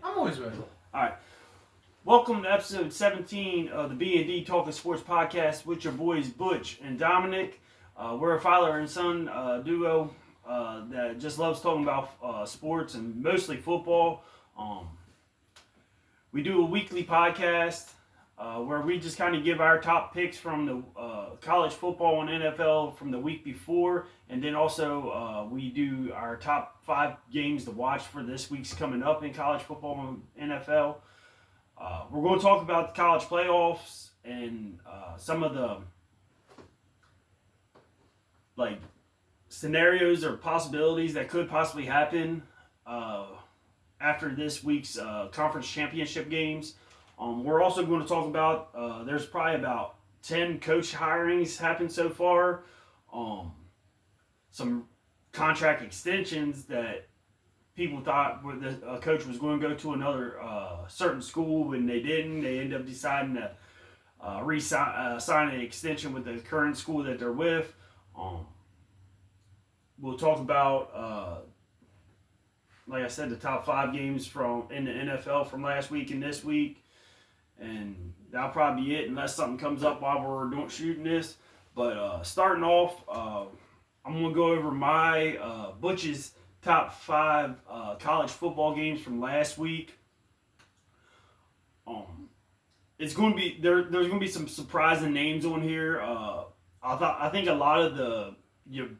I'm always ready. All right. Welcome to episode 17 of the B&D Talking Sports Podcast with your boys Butch and Dominic. We're a father and son duo that just loves talking about sports and mostly football. We do a weekly podcast where we just kind of give our top picks from the college football and NFL from the week before. And then also we do our top 5 games to watch for this week's coming up in college football and NFL. We're going to talk about the college playoffs and some of the scenarios or possibilities that could possibly happen after this week's conference championship games. We're also going to talk about there's probably about 10 coach hirings happened so far. Some contract extensions that people thought a coach was going to go to another certain school, when they didn't. They ended up deciding to sign an extension with the current school that they're with. We'll talk about, like I said, the top 5 games in the NFL from last week and this week. And that'll probably be it unless something comes up while we're shooting this. But starting off, I'm going to go over my Butch's top 5 college football games from last week. It's going to be there's going to be some surprising names on here. I think a lot of the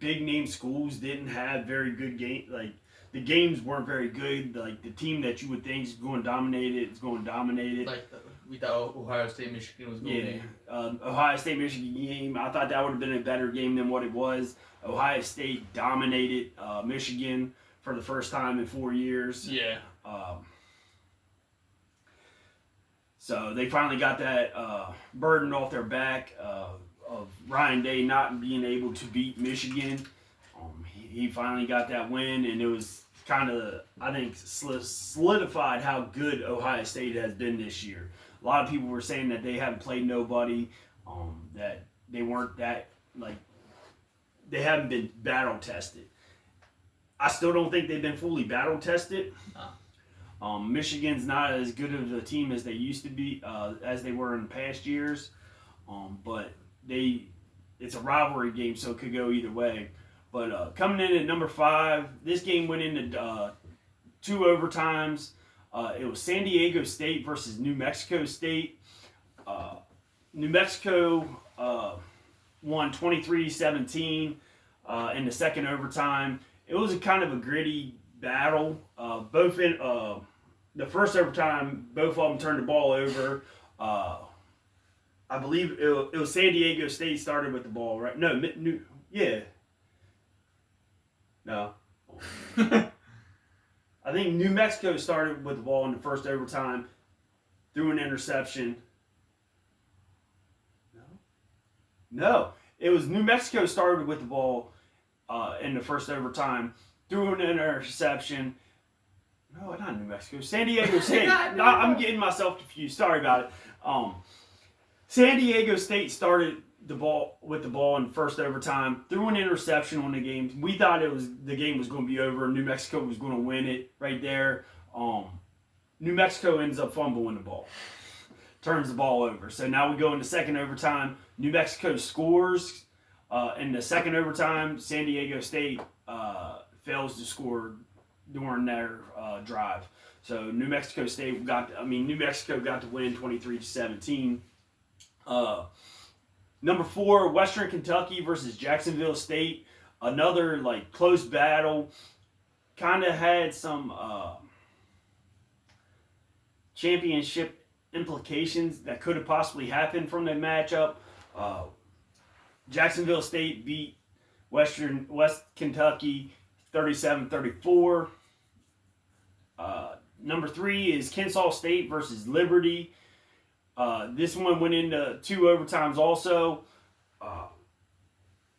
big name schools didn't have very good game. Like, the games weren't very good. Like, the team that you would think is going to dominate it is going to dominate it. Like we thought Ohio State Michigan was going to be. Ohio State Michigan game. I thought that would have been a better game than what it was. Ohio State dominated Michigan for the first time in 4 years. Yeah. So they finally got that burden off their back of Ryan Day not being able to beat Michigan. He finally got that win, and it was kind of, I think, solidified how good Ohio State has been this year. A lot of people were saying that they haven't played nobody, that they weren't they haven't been battle tested. I still don't think they've been fully battle tested. Michigan's not as good of a team as they used to be, as they were in past years. But it's a rivalry game, so it could go either way. But coming in at number 5, this game went into 2 overtimes. It was San Diego State versus New Mexico State. New Mexico won 23-17 in the second overtime. It was a kind of a gritty battle. Both in the first overtime, both of them turned the ball over. I believe it was San Diego State started with the ball, right? No, No. I think New Mexico started with the ball in the first overtime, threw an interception. No. It was New Mexico started with the ball in the first overtime, threw an interception. No, not New Mexico. San Diego State. I'm getting myself confused. Sorry about it. San Diego State started the ball in the first overtime, threw an interception on the game. We thought the game was going to be over. New Mexico was going to win it right there. New Mexico ends up fumbling the ball, turns the ball over. So now we go into second overtime. New Mexico scores in the second overtime. San Diego State fails to score during their drive. So New Mexico got to win 23-17. Number 4, Western Kentucky versus Jacksonville State. Another close battle. Kind of had some championship implications that could have possibly happened from the matchup. Jacksonville State beat West Kentucky 37-34. Number 3 is Kennesaw State versus Liberty. This one went into 2 overtimes also.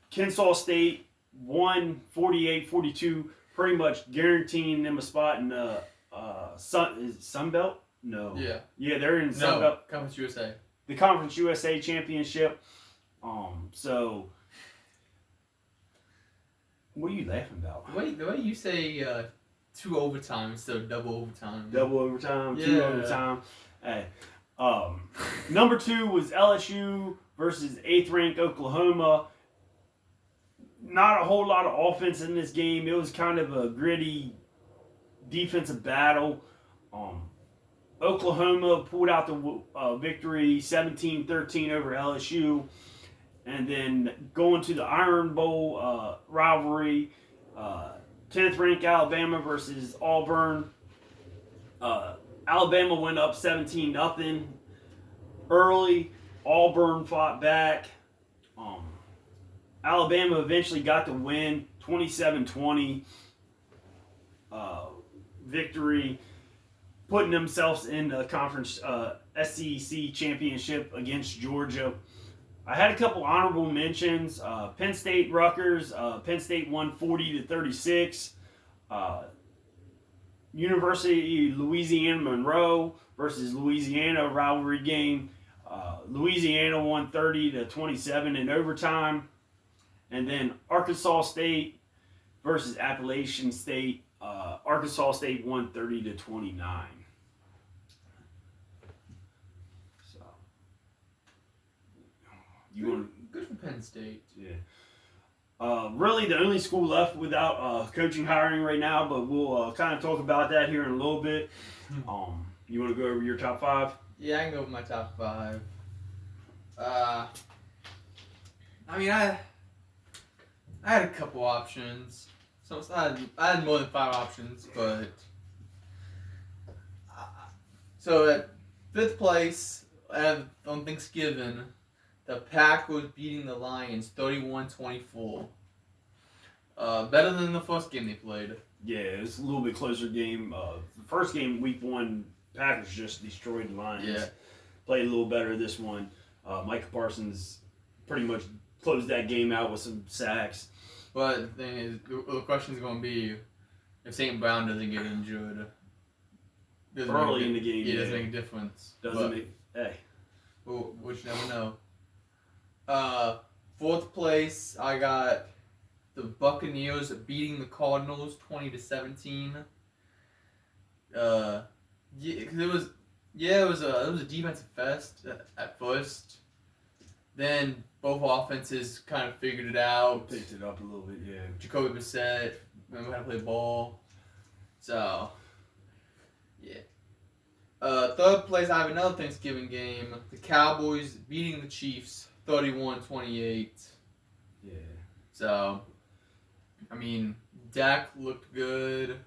Kennesaw State won 48-42, pretty much guaranteeing them a spot in the Sun Belt? No. Yeah. Yeah, they're in Sun Belt. Conference USA. The Conference USA Championship. So, what are you laughing about? The way you say 2 overtime instead of double overtime. Double overtime, Yeah. 2 overtime. Hey, number 2 was LSU versus 8th ranked Oklahoma. Not a whole lot of offense in this game. It was kind of a gritty defensive battle. Oklahoma pulled out the victory 17-13 over LSU. And then going to the Iron Bowl rivalry, 10th ranked Alabama versus Auburn. Alabama went up 17-0 early. Auburn fought back. Alabama eventually got the win, 27-20 victory, putting themselves in the conference SEC championship against Georgia. I had a couple honorable mentions. Penn State, Rutgers. Penn State won 40-36. University of Louisiana Monroe versus Louisiana rivalry game. Louisiana won 30-27 in overtime. And then Arkansas State versus Appalachian State. Arkansas State won 30-29. So, Good for Penn State. Yeah. Really, the only school left without coaching hiring right now, but we'll kind of talk about that here in a little bit. You want to go over your top 5? Yeah, I can go with my top 5. I had a couple options. So I had more than 5 options, but so at 5th place on Thanksgiving, the Pack was beating the Lions 31-24. Better than the first game they played. Yeah, it's a little bit closer game. The first game, week 1, Packers just destroyed the Lions. Yeah. Played a little better this one. Micah Parsons pretty much closed that game out with some sacks. But the thing is, the question is going to be, if St. Brown doesn't get injured early in the game, it doesn't make a difference. Hey. Well, which you never know. 4th place, I got the Buccaneers beating the Cardinals 20-17. It was a defensive fest at first. Then both offenses kind of figured it out. Picked it up a little bit, yeah. Jacoby Brissett remember how to play ball. So, yeah. 3rd place, I have another Thanksgiving game. The Cowboys beating the Chiefs 31-28. Yeah. So, Dak looked good.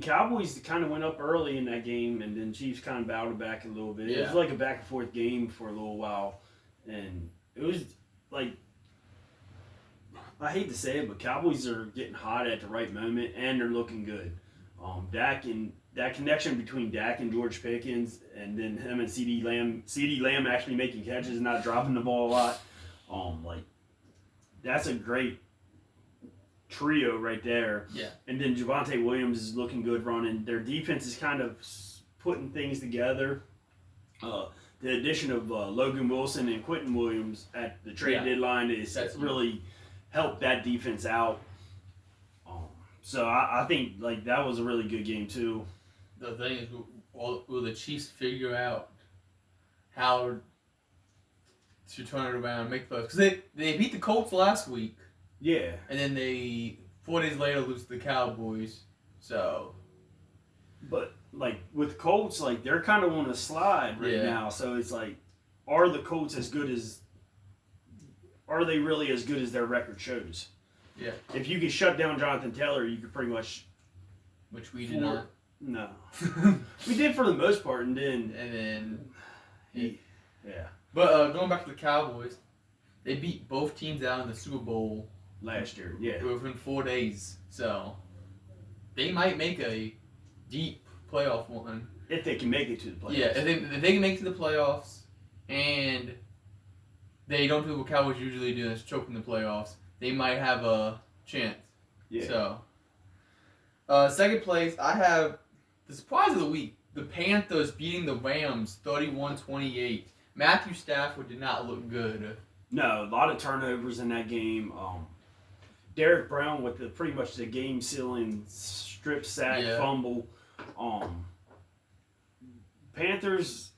Cowboys kind of went up early in that game, and then Chiefs kind of battled back a little bit. Yeah. It was like a back and forth game for a little while, and it was like, I hate to say it, but Cowboys are getting hot at the right moment, and they're looking good. Dak and that connection between Dak and George Pickens, and then him and CeeDee Lamb actually making catches, not dropping the ball a lot. That's a great trio right there. Yeah. And then Javonte Williams is looking good running. Their defense is kind of putting things together. The addition of Logan Wilson and Quentin Williams at the trade deadline is really helped that defense out. So I think that was a really good game too. The thing is, will the Chiefs figure out how to turn it around and make plays? Because they beat the Colts last week. Yeah. And then they 4 days later lose to the Cowboys. So. But with Colts, they're kind of on a slide right now. So it's are the Colts as good as? Are they really as good as their record shows? Yeah. If you could shut down Jonathan Taylor, you could pretty much. Which we did not. No. We did for the most part, and then. Yeah. But going back to the Cowboys, they beat both teams out in the Super Bowl last year. Yeah. Within 4 days, so they might make a deep playoff one if they can make it to the playoffs. Yeah, if they can make it to the playoffs, and they don't do what Cowboys usually do, is choke in the playoffs. They might have a chance. Yeah. So, 2nd place, I have the surprise of the week: the Panthers beating the Rams 31-28. Matthew Stafford did not look good. No, a lot of turnovers in that game. Derek Brown with pretty much the game sealing strip sack fumble. Panthers,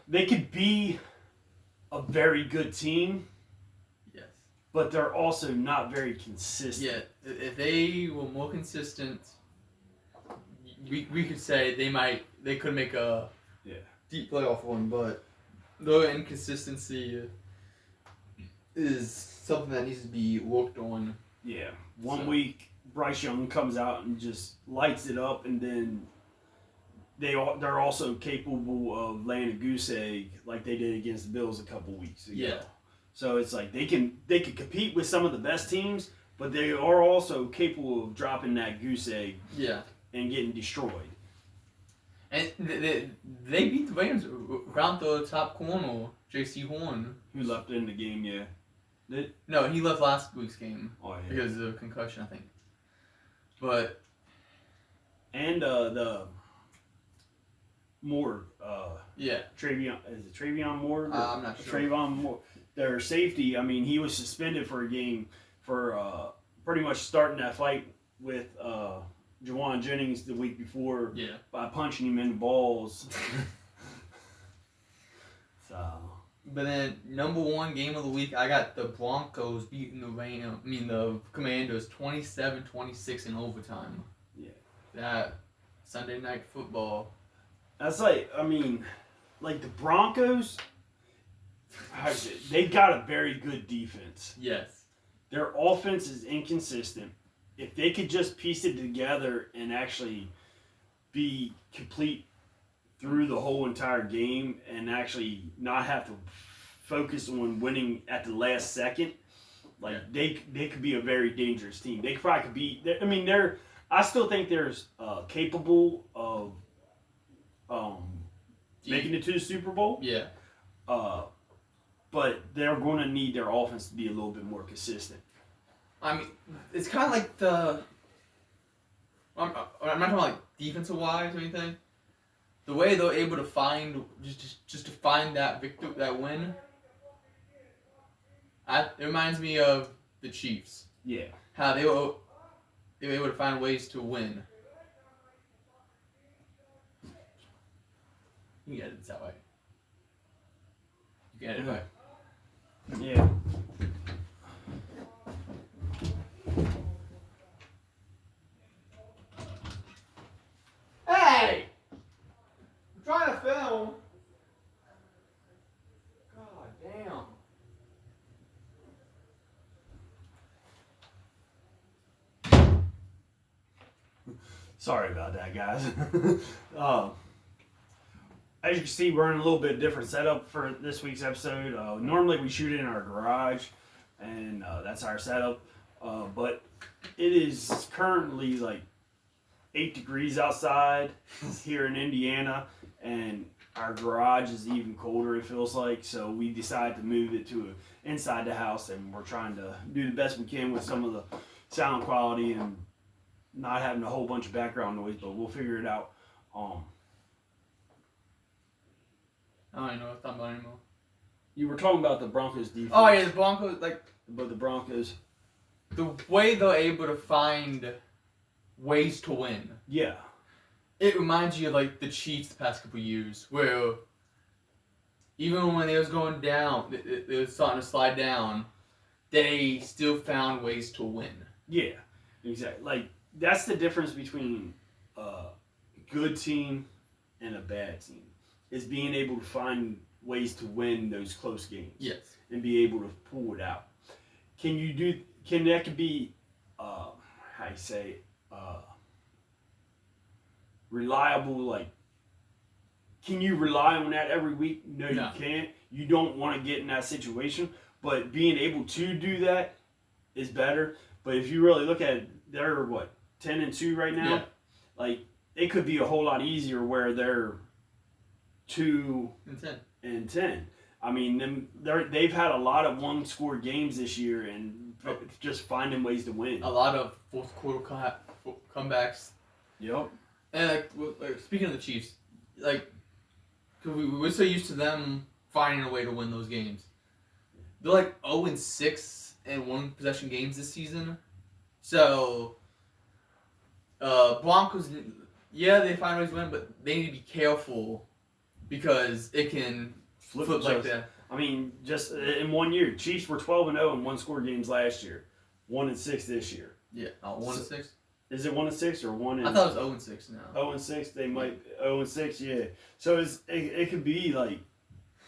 they could be a very good team. Yes. But they're also not very consistent. Yeah, if they were more consistent, we could say they could make a deep playoff one, but the inconsistency is something that needs to be worked on. Yeah. One week, Bryce Young comes out and just lights it up, and then they're also capable of laying a goose egg like they did against the Bills a couple weeks ago. Yeah. So it's like they can compete with some of the best teams, but they are also capable of dropping that goose egg and getting destroyed. And they beat the Rams around the top corner, J.C. Horn. Who left in the game, No, he left last week's game because of concussion, I think. But... And the... Moore. Travion. Is it Travion Moore? I'm not sure. Travion Moore. Their safety, I mean, he was suspended for a game for pretty much starting that fight with Jawan Jennings the week before by punching him in the balls. But then, number one game of the week, I got the Broncos beating the Commanders 27-26 in overtime. Yeah. That Sunday Night Football. That's the Broncos, they got a very good defense. Yes. Their offense is inconsistent. If they could just piece it together and actually be complete through the whole entire game and actually not have to focus on winning at the last second, they could be a very dangerous team. They probably could be. I still think they're capable of making it to the Super Bowl. Yeah. But they're going to need their offense to be a little bit more consistent. I mean, it's kind of like the... I'm not talking about defensive wise or anything. The way they're able to find... Just to find that win... It reminds me of the Chiefs. Yeah. How they were able to find ways to win. You get it that way. You get it right. Yeah. Hey! I'm trying to film. God damn. Sorry about that, guys. As you can see, we're in a little bit different setup for this week's episode. Normally we shoot in our garage, and that's our setup. But it is currently 8 degrees outside here in Indiana, and our garage is even colder, it feels like. So we decided to move it to inside the house, and we're trying to do the best we can with some of the sound quality and not having a whole bunch of background noise, but we'll figure it out. I don't even know what I'm talking about anymore. You were talking about the Broncos defense. Oh yeah, the Broncos, But the Broncos... The way they're able to find ways to win. Yeah. It reminds you of the Chiefs the past couple years, where even when they was going down, they was starting to slide down, they still found ways to win. Yeah, exactly. That's the difference between a good team and a bad team. Is being able to find ways to win those close games. Yes. And be able to pull it out. Can that be, reliable, can you rely on that every week? No, you can't. You don't want to get in that situation, but being able to do that is better. But if you really look at it, they're 10-2 right now? Yeah. It could be a whole lot easier where they're 2-10. I mean, they've had a lot of one-score games this year and just finding ways to win. A lot of fourth quarter comebacks. Yep. And speaking of the Chiefs, we're so used to them finding a way to win those games. They're 0-6 and one possession games this season. So, Broncos, they find ways to win, but they need to be careful because it can flip like that. I mean, just in 1 year, Chiefs were 12-0 in one-score games last year, 1-6 this year. Yeah, 1-6. Is it 1-6 or 1? I thought it was 0-6 now. 0-6, they might 0-6, yeah. So it could be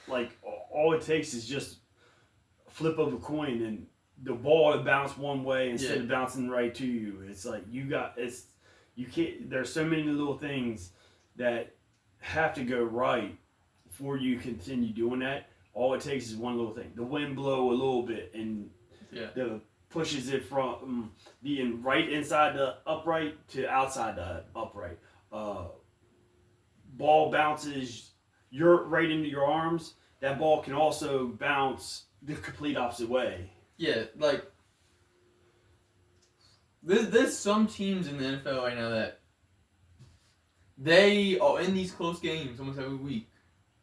like all it takes is just a flip of a coin and the ball to bounce one way instead of bouncing right to you. It's like you can't. There's so many little things that have to go right before you continue doing that. All it takes is one little thing. The wind blow a little bit and the pushes it from being right inside the upright to outside the upright. Ball bounces right into your arms. That ball can also bounce the complete opposite way. Yeah, like there's some teams in the NFL right now that they are in these close games almost every week,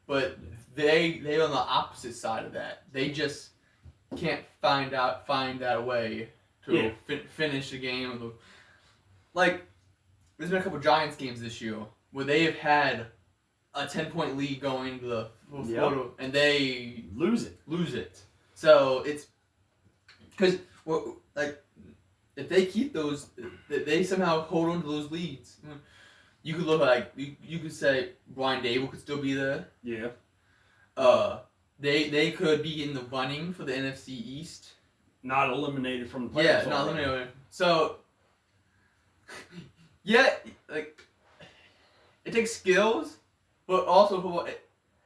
but they're on the opposite side of that. They just can't find out a way to finish a game. Like, there's been a couple Giants games this year where they have had a 10-point lead going into the photo, and they lose it. So it's because if they keep those, they somehow hold on to those leads. You could look like you could say Brian Dable could still be there. Yeah. They could be in the running for the NFC East. Not eliminated from the playoffs. Yeah, not eliminated. So, like it takes skills, but also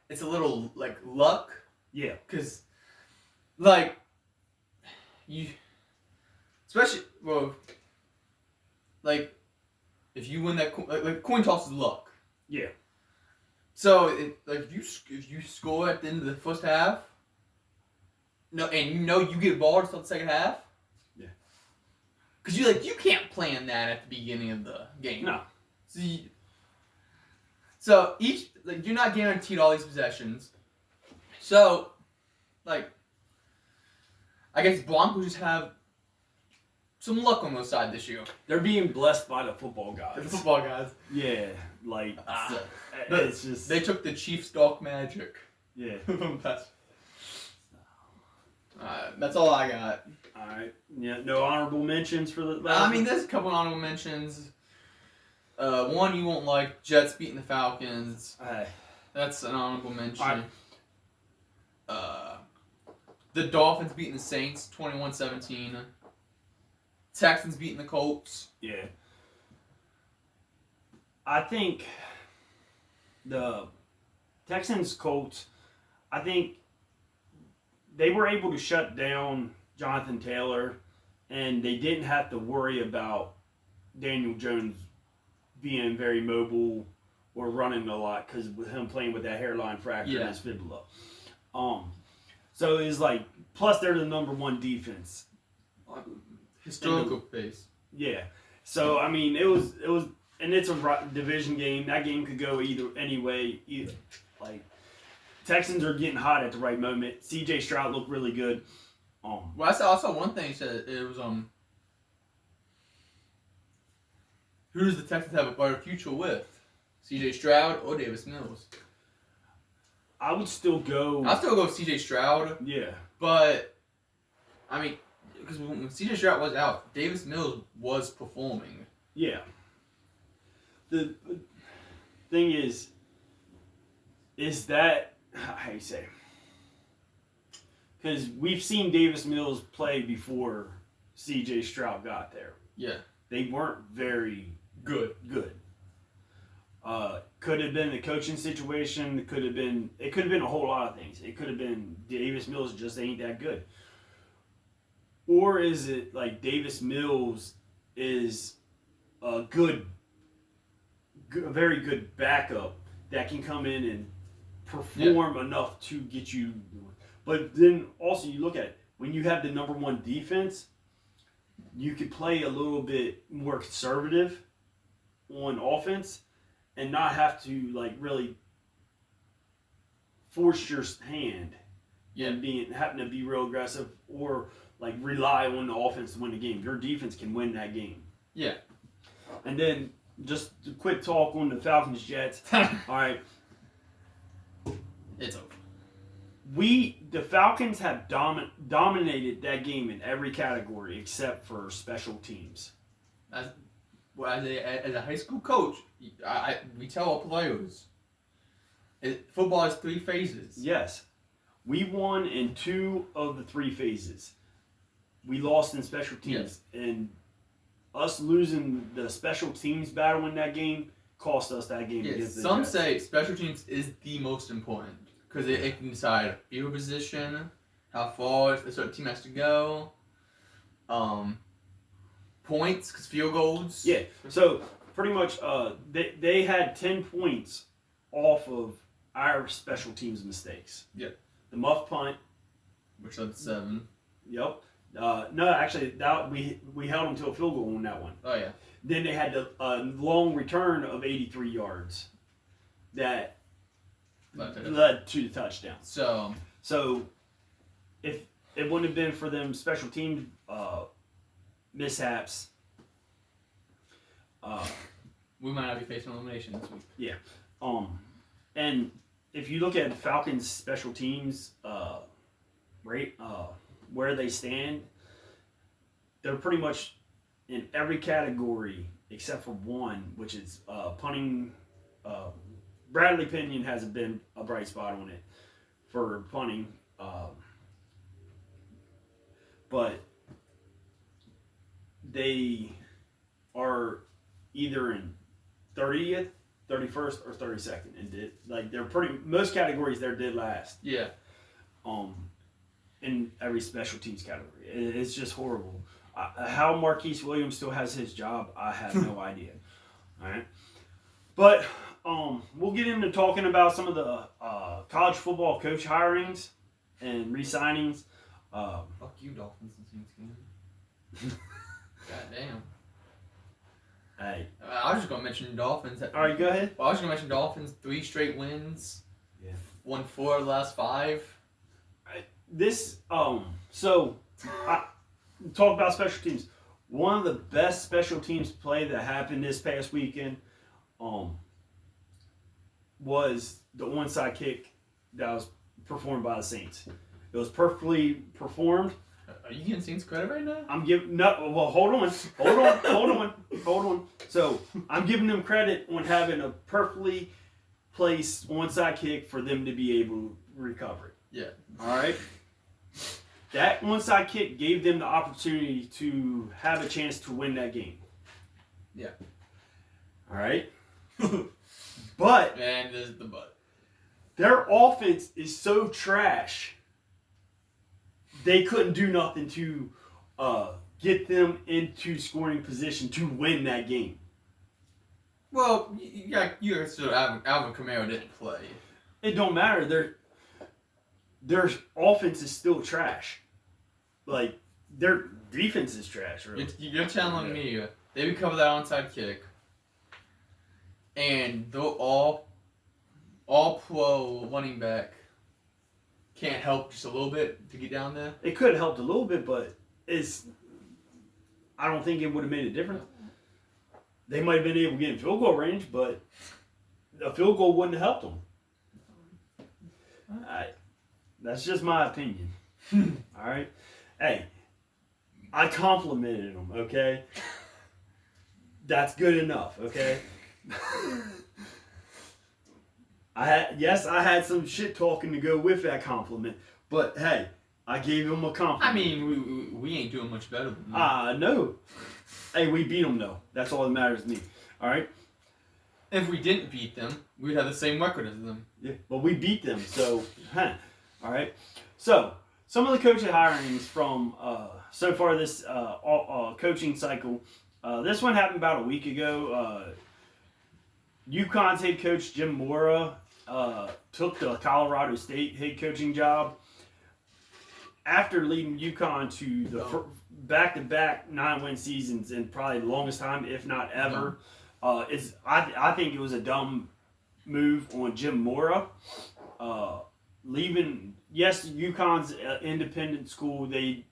it's a little like luck. Yeah. Because, like, especially like if you win that like coin toss is luck. Yeah. So if you score at the end of the first half, you get ball to start the second half. Yeah. Because you can't plan that at the beginning of the game. No. So each you're not guaranteed all these possessions. So, I guess Broncos just have some luck on their side this year. They're being blessed by the football guys. The football guys. Yeah, it's just they took the Chiefs' dark magic. Yeah. That's all I got. All right. Yeah. No honorable mentions for the. I mean, there's a couple honorable mentions. One you won't like: Jets beating the Falcons. That's an honorable mention. The Dolphins beating the Saints 21-17. Texans beating the Colts. Yeah. I think the Texans-Colts, I think they were able to shut down Jonathan Taylor, and they didn't have to worry about Daniel Jones being very mobile or running a lot because with him playing with that hairline fracture in his fibula. So it's like, plus they're the number one defense. Historical pace. Yeah. So, I mean, it was, and it's a division game. That game could go any way. Like, Texans are getting hot at the right moment. C.J. Stroud looked really good. Well, I saw one thing. He said it was who does the Texans have a better future with, C.J. Stroud or Davis Mills? I would still go. I'll still go with C.J. Stroud. Yeah. But I mean, because when C.J. Stroud was out, Davis Mills was performing. Yeah. The thing is that, how you say, because we've seen Davis Mills play before C.J. Stroud got there. Yeah. They weren't very good. Could have been the coaching situation. It could have been a whole lot of things. It could have been Davis Mills just ain't that good. Or is it like Davis Mills is a very good backup that can come in and perform enough to get you. But then also you look at it, when you have the number one defense, you could play a little bit more conservative on offense and not have to like really force your hand and having to be real aggressive or like rely on the offense to win the game. Your defense can win that game. Yeah. And then just a quick talk on the Falcons Jets. All right. It's over. The Falcons have dominated that game in every category except for special teams. As a high school coach, we tell our players, football has 3 phases. Yes. We won in 2 of the 3 phases. We lost in special teams. Yes. And us losing the special teams battle in that game cost us that game against the Some Jets. say special teams is the most important because it can decide field position, how far a certain team has to go, points, because field goals. Yeah, so pretty much they had 10 points off of our special teams mistakes. Yep. The muff punt. Which led to 7. Yep. No, actually, that we held them to a field goal on that one. Oh, yeah. Then they had the long return of 83 yards that led to the touchdown. So if it wouldn't have been for them special team mishaps, we might not be facing elimination this week. Yeah. And if you look at Falcons special teams where they stand, they're pretty much in every category except for one, which is punting. Bradley Pinion hasn't been a bright spot on it for punting, but they are either in 30th, 31st, or 32nd, and they're most categories they're dead last. Yeah. In every special teams category, it's just horrible. How Marquise Williams still has his job, I have no idea. All right, but we'll get into talking about some of the college football coach hirings and re-signings. Fuck you, Dolphins and Saints. God damn. Hey, I was just gonna mention Dolphins. All right, go ahead. Well, I was gonna mention Dolphins. 3 straight wins. Yeah. Won 4 of the last 5. So I talk about special teams. One of the best special teams play that happened this past weekend, was the onside kick that was performed by the Saints. It was perfectly performed. Are you giving Saints credit right now? I'm giving hold on. So I'm giving them credit on having a perfectly placed onside kick for them to be able to recover it. Yeah. All right. That onside kick gave them the opportunity to have a chance to win that game. Yeah. All right. But man, this is the but. Their offense is so trash. They couldn't do nothing to get them into scoring position to win that game. Well, you so Alvin Kamara didn't play. It don't matter. Their offense is still trash. Like, their defense is trash, really. You're telling me they recover that onside kick, and the all pro running back can't help just a little bit to get down there? It could have helped a little bit, but I don't think it would have made a difference. They might have been able to get in field goal range, but a field goal wouldn't have helped them. That's just my opinion. All right? Hey, I complimented them, okay? That's good enough, okay? I had some shit talking to go with that compliment, but hey, I gave him a compliment. I mean, we ain't doing much better than them. No. Hey, we beat them, though. That's all that matters to me. All right? If we didn't beat them, we'd have the same record as them. Yeah, but we beat them, so, all right? So, some of the coaching hirings from so far this coaching cycle. This one happened about a week ago. UConn's head coach, Jim Mora, took the Colorado State head coaching job after leading UConn to the back-to-back 9-win seasons in probably the longest time, if not ever. I think it was a dumb move on Jim Mora. Leaving, yes, UConn's independent school. They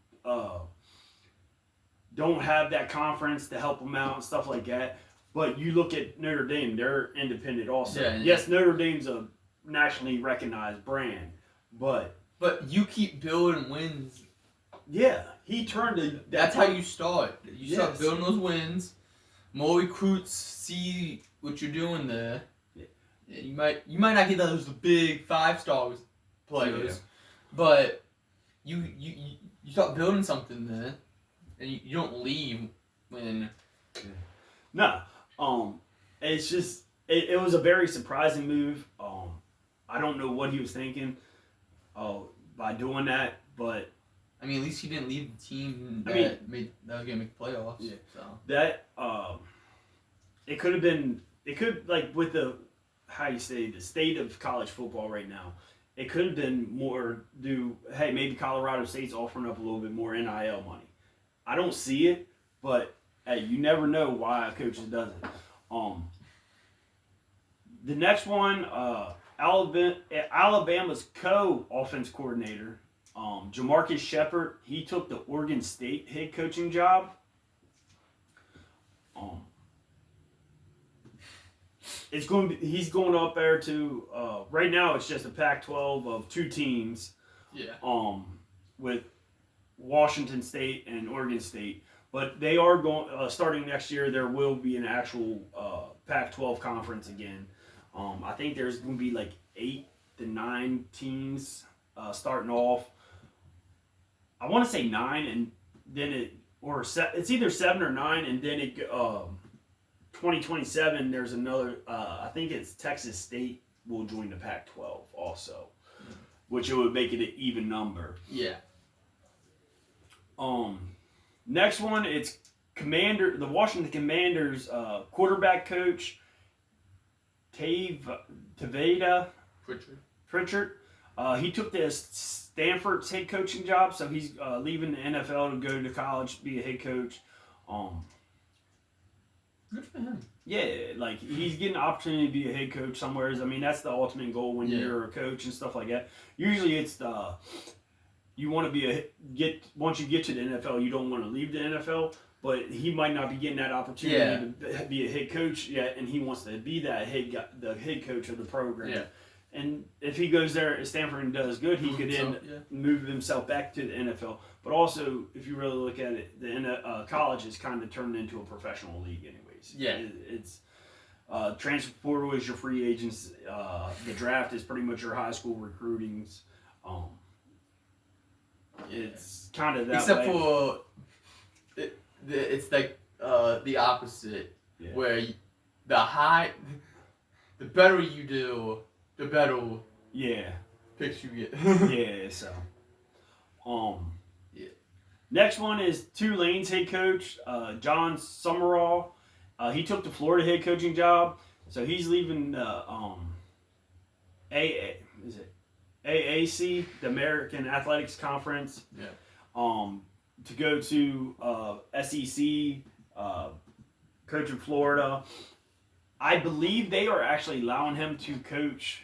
don't have that conference to help them out and stuff like that. But you look at Notre Dame; they're independent also. Yeah, yes, Notre Dame's a nationally recognized brand, but you keep building wins. Yeah, he turned the. That's how you start. You start building those wins. More recruits see what you're doing there. Yeah. You might not get those big 5-star players, but you start building something there, and you don't leave when. No, it's just it was a very surprising move. I don't know what he was thinking, by doing that, but. I mean, at least he didn't leave the team that was going to make playoffs. Yeah. So. That it could have been. It could with the the state of college football right now. It could have been more hey, maybe Colorado State's offering up a little bit more NIL money. I don't see it, but hey, you never know why a coach does it. The next one, Alabama's co-offense coordinator. Jamarcus Shepard, he took the Oregon State head coaching job. He's going up there to right now it's just a Pac-12 of 2 teams. Yeah. With Washington State and Oregon State, but they are going starting next year. There will be an actual Pac-12 conference again. I think there's going to be 8 to 9 teams starting off. I want to say 9, and then it's either 7 or 9, and then 2027 there's another. I think it's Texas State will join the Pac-12 also, which it would make it an even number. Yeah. Next one, it's the Washington Commanders quarterback coach Tavada Pritchard. He took this Stanford's head coaching job, so he's leaving the NFL to go to college to be a head coach. Good for him. Yeah, he's getting an opportunity to be a head coach somewhere. I mean, that's the ultimate goal when you're a coach and stuff like that. Usually, it's you want to once you get to the NFL, you don't want to leave the NFL. But he might not be getting that opportunity to be a head coach yet, and he wants to be the head coach of the program. Yeah. And if he goes there at Stanford and does good, he could then move himself back to the NFL. But also, if you really look at it, the college is kind of turned into a professional league anyways. Yeah. It's transfer portal is your free agents. The draft is pretty much your high school recruitings. It's kind of that Except way. for it's the opposite, where the better you do, the better picks you get. So next one is Tulane's head coach, John Summerall. He took the Florida head coaching job, so he's leaving AAC, the American Athletics Conference. To go to SEC, coach in Florida. I believe they are actually allowing him to coach.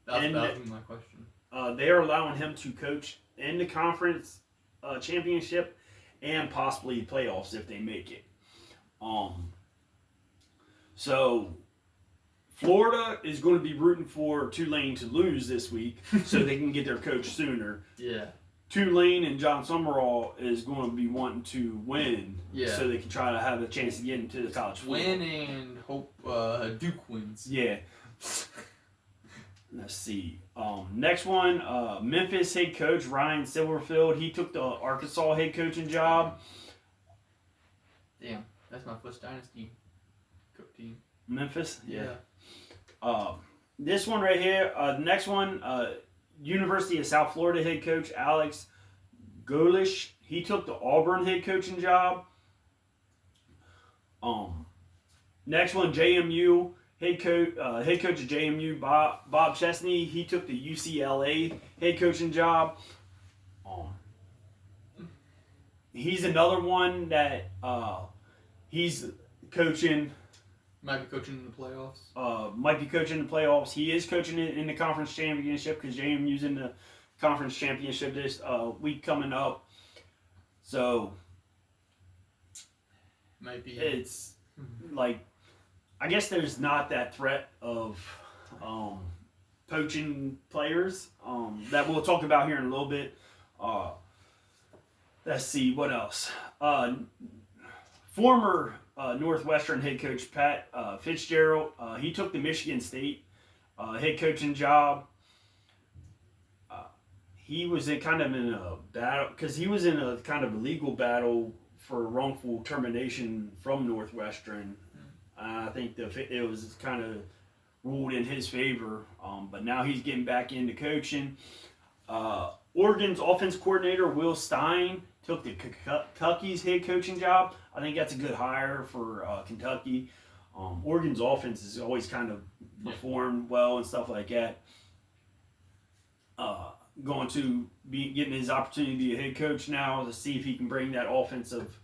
That was my question. They are allowing him to coach in the conference championship and possibly playoffs if they make it. So Florida is going to be rooting for Tulane to lose this week so they can get their coach sooner. Yeah. Tulane and John Summerall is going to be wanting to win, so they can try to have a chance to get into the college football. Win and hope Duke wins. Yeah. Let's see. Next one, Memphis head coach Ryan Silverfield. He took the Arkansas head coaching job. Damn, that's my first dynasty team. Memphis? Yeah. This one right here, the next one, University of South Florida head coach Alex Golish. He took the Auburn head coaching job. Next one, JMU head coach of JMU Bob Chesney. He took the UCLA head coaching job. He's another one that he's coaching. Might be coaching in the playoffs. He is coaching in the conference championship because JMU's in the conference championship this week coming up. So might be. It's like, I guess there's not that threat of poaching players that we'll talk about here in a little bit. Let's see, what else? Former Northwestern head coach Pat Fitzgerald, he took the Michigan State head coaching job. He was in a battle, because he was in a kind of a legal battle for wrongful termination from Northwestern. I think it was kind of ruled in his favor, but now he's getting back into coaching. Oregon's offense coordinator, Will Stein, took the Kentucky's head coaching job. I think that's a good hire for Kentucky. Oregon's offense has always kind of performed well and stuff like that. Going to be getting his opportunity to be a head coach now to see if he can bring that offensive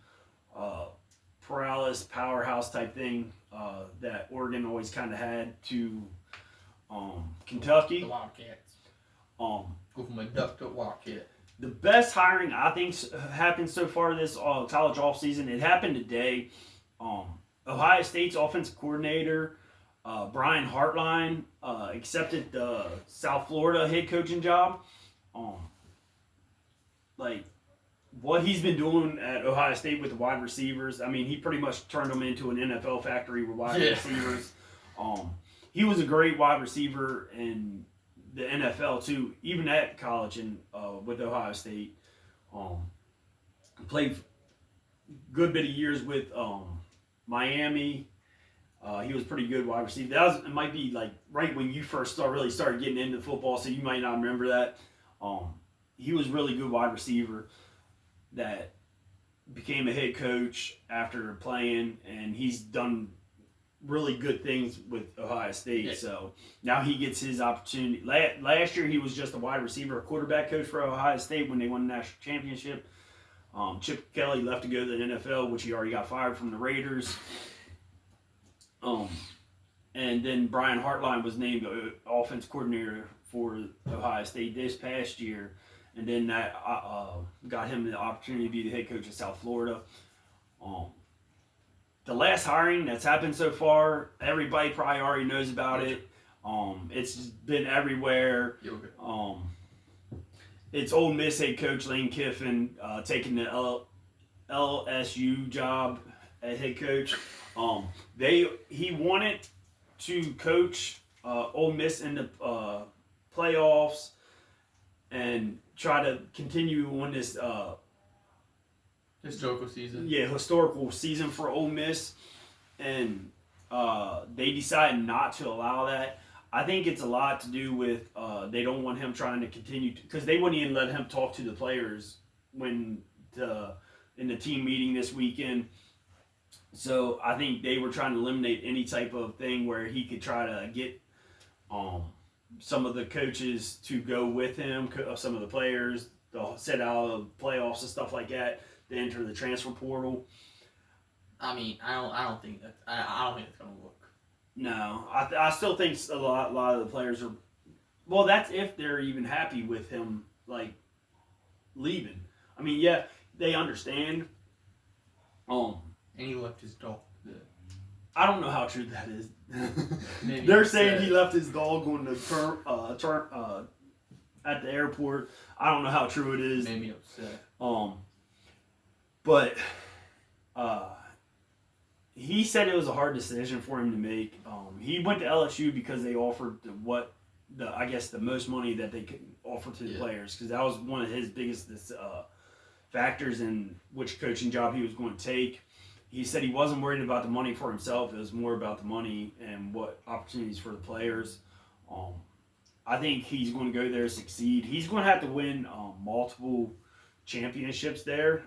paralysis, powerhouse type thing that Oregon always kind of had to Kentucky. The Wildcats. Go from a duck to a Wildcat. The best hiring I think happened so far this college offseason. It happened today. Ohio State's offensive coordinator, Brian Hartline, accepted the South Florida head coaching job. Like, what he's been doing at Ohio State with the wide receivers, I mean, he pretty much turned them into an NFL factory with wide receivers. He was a great wide receiver in the NFL too, even at college and with Ohio State. Played good bit of years with Miami. He was pretty good wide receiver. It might be like right when you first really started getting into football, so you might not remember that. He was really good wide receiver that became a head coach after playing, and he's done really good things with Ohio State. Yeah. So now he gets his opportunity. Last year he was just a wide receiver, a quarterback coach for Ohio State when they won the national championship. Chip Kelly left to go to the NFL, which he already got fired from the Raiders. And then Brian Hartline was named offense coordinator for Ohio State this past year. And then that got him the opportunity to be the head coach of South Florida. The last hiring that's happened so far, everybody probably already knows about it. It's been everywhere. It's Ole Miss head coach Lane Kiffin taking the LSU job as head coach. He wanted to coach Ole Miss in the playoffs and try to continue on this historical season. Yeah, historical season for Ole Miss, and they decided not to allow that. I think it's a lot to do with they don't want him trying to continue because they wouldn't even let him talk to the players in the team meeting this weekend. So I think they were trying to eliminate any type of thing where he could try to get some of the coaches to go with him, some of the players, to set out of playoffs and stuff like that, to enter the transfer portal. I mean, I don't think that's gonna work. No, I still think a lot of the players are. Well, that's if they're even happy with him like leaving. I mean, yeah, they understand. And he left his dog. I don't know how true that is. They're saying he left his dog on the at the airport. I don't know how true it is. Made me upset. But he said it was a hard decision for him to make. He went to LSU because they offered the most money that they could offer to the players, because that was one of his biggest factors in which coaching job he was going to take. He said he wasn't worried about the money for himself. It was more about the money and what opportunities for the players. I think he's going to go there to succeed. He's going to have to win multiple championships there,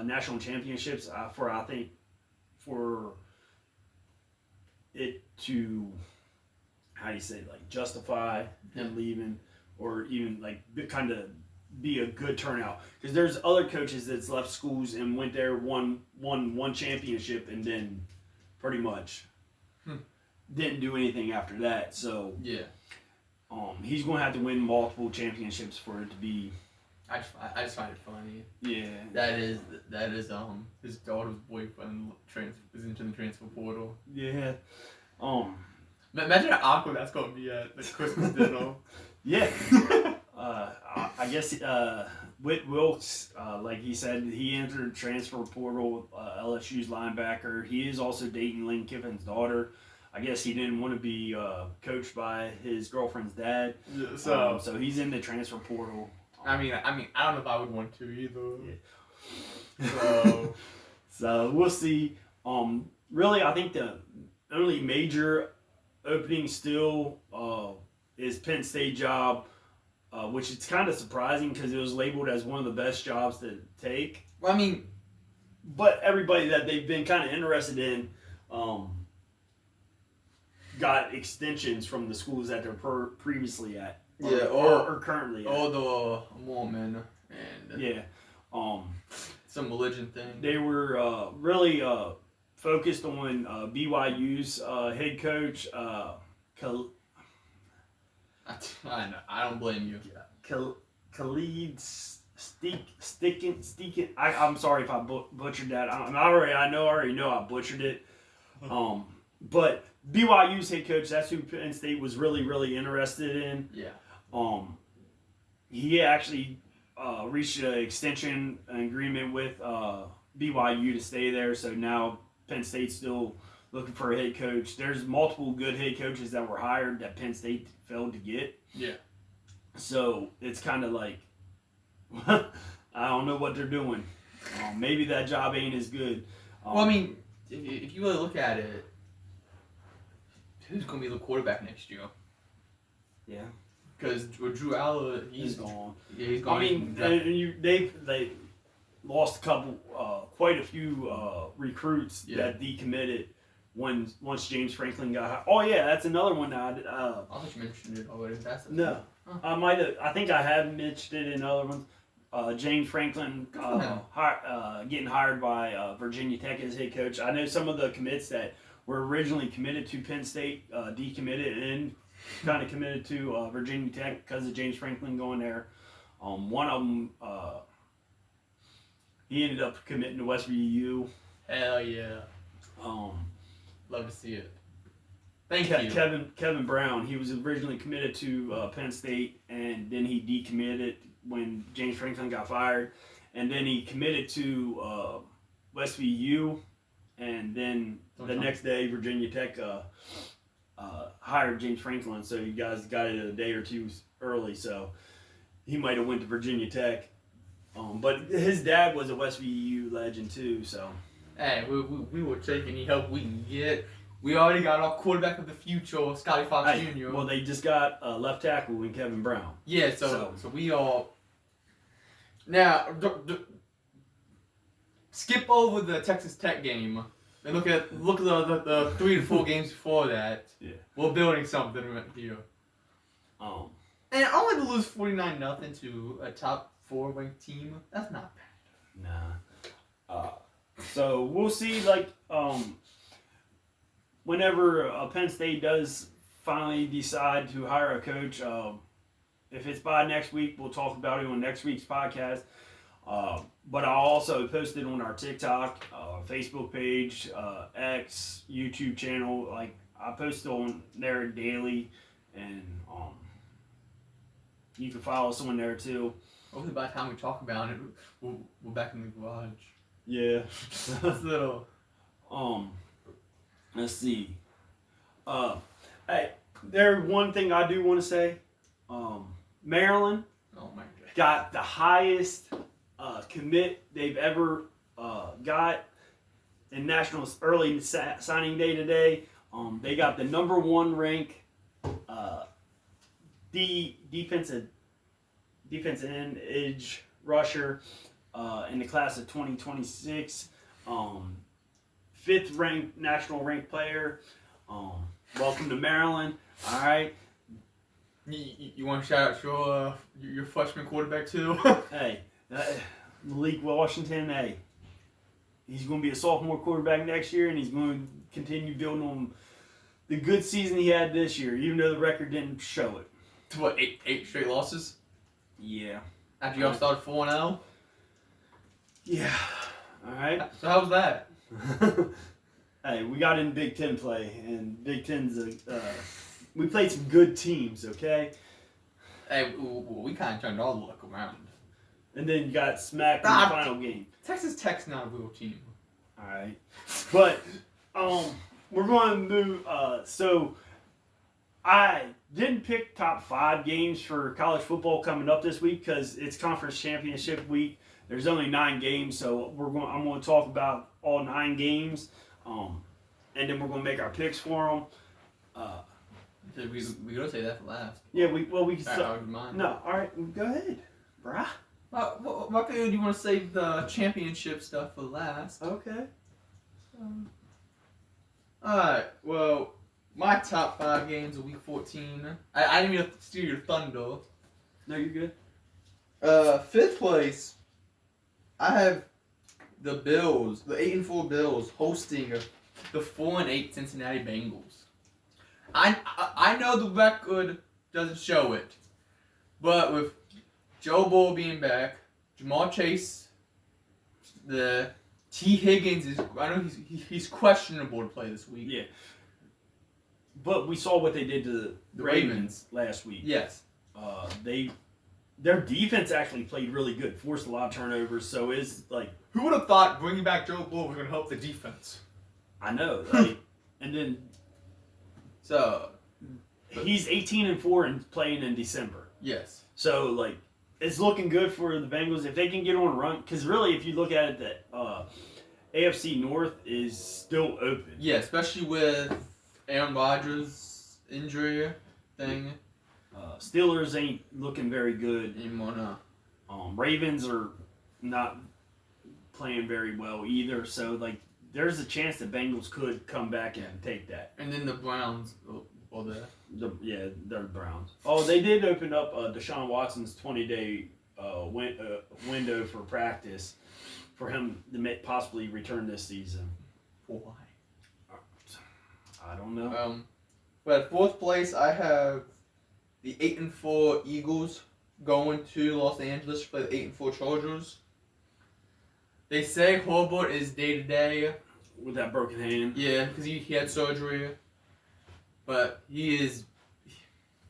national championships, for it to, justify him leaving, or even kind of be a good turnout. Because there's other coaches that's left schools and went there, won one championship, and then pretty much didn't do anything after that. So yeah, he's going to have to win multiple championships for it to be I just find it funny. Yeah. That is his daughter's boyfriend is into the transfer portal. Yeah. Imagine how awkward that's gonna be at the Christmas dinner. Yeah. I guess Whit Wilkes, like he said, he entered transfer portal. LSU's linebacker. He is also dating Lane Kiffin's daughter. I guess he didn't want to be coached by his girlfriend's dad. Yeah, so he's in the transfer portal. I mean, I don't know if I would want to either. Yeah. So we'll see. Really, I think the only major opening still is Penn State job, which is kind of surprising because it was labeled as one of the best jobs to take. Well, I mean, but everybody that they've been kind of interested in got extensions from the schools that they're previously at. Or currently at. Or the woman and yeah, some religion thing. They were really focused on BYU's head coach. I don't blame you. Khalid Steakin. I'm sorry if I butchered that. I already know I butchered it. But BYU's head coach, that's who Penn State was really, really interested in. Yeah. He actually reached an extension agreement with BYU to stay there. So now Penn State's still looking for a head coach. There's multiple good head coaches that were hired that Penn State failed to get. Yeah. So it's kind of like, I don't know what they're doing. Maybe that job ain't as good. Well, I mean, if you really look at it, who's going to be the quarterback next year? Yeah. Because Drew Aller, he's gone. Yeah, he's gone. I mean, they lost quite a few recruits that decommitted once James Franklin got hired. Oh yeah, that's another one. I thought you mentioned it already. No, I think I have mentioned it in other ones. James Franklin getting hired by Virginia Tech as head coach. I know some of the commits that were originally committed to Penn State decommitted and kind of committed to Virginia Tech because of James Franklin going there. One of them, he ended up committing to West VU. Hell yeah. Love to see it. Thank you. Kevin Brown, he was originally committed to Penn State, and then he decommitted when James Franklin got fired. And then he committed to West VU, and then next day Virginia Tech hired James Franklin, so you guys got it a day or two early, so he might have went to Virginia Tech. But his dad was a West VU legend too, so. Hey, we will take any help we can get. We already got our quarterback of the future, Scotty Fox Jr. Well, they just got left tackle in Kevin Brown. Yeah, so we all. Now, skip over the Texas Tech game and look at the 3 to 4 games before that. Yeah, we're building something right here. And only to lose 49-0 to a top 4 ranked team, that's not bad. Nah. So we'll see. Whenever Penn State does finally decide to hire a coach, if it's by next week, we'll talk about it on next week's podcast. But I'll also post it on our TikTok, Facebook page, X, YouTube channel. I post on there daily, and you can follow us on there too. Hopefully by the time we talk about it, we're back in the garage. Yeah. So, let's see. Hey, there's one thing I do want to say. Maryland got the highest commit they've ever got in Nationals early signing day today. They got the number 1 rank defensive end edge rusher in the class of 2026. 5th ranked national ranked player. Welcome to Maryland. All right. You want to shout out your freshman quarterback too? Hey, Malik Washington. Hey, he's going to be a sophomore quarterback next year, and he's going to continue building on the good season he had this year, even though the record didn't show it. What, 8 straight losses? Yeah. After y'all started 4-0? Yeah. All right. So how was that? Hey, we got in Big Ten play, and Big Ten's we played some good teams, okay? Hey, we kind of turned all the luck around. And then you got smacked in the final game. Texas Tech's not a real team. All right. But we're going to move. So I didn't pick top 5 games for college football coming up this week because it's conference championship week. There's only 9 games, so I'm going to talk about all 9 games, and then we're going to make our picks for them. We gotta say that for last. Yeah, we can start. Mine. No, all right, go ahead, bruh. My opinion, do you want to save the championship stuff for last? Okay. Alright, well, my top 5 games of week 14. I didn't mean to steal your thunder. No, you're good. 5th place, I have the Bills, the 8-4 Bills, hosting the 4-8 Cincinnati Bengals. I know the record doesn't show it, but with Joe Burrow being back, Jamar Chase, the T. Higgins I know he's questionable to play this week. Yeah. But we saw what they did to the Ravens last week. Yes. Their defense actually played really good, forced a lot of turnovers. So it's like, who would have thought bringing back Joe Burrow was going to help the defense? I know. And then he's 18-4 and playing in December. Yes. So it's looking good for the Bengals if they can get on a run. Because really, if you look at it, the AFC North is still open. Yeah, especially with Aaron Rodgers' injury thing. Steelers ain't looking very good anymore. No. Ravens are not playing very well either. So there's a chance the Bengals could come back and take that. And then the Browns. They're the Browns. Oh, they did open up Deshaun Watson's 20-day window for practice for him to possibly return this season. Why? I don't know. But at 4th place, I have the 8-4 Eagles going to Los Angeles to play the 8-4 Chargers. They say Herbert is day-to-day. With that broken hand? Yeah, because he had surgery. But he's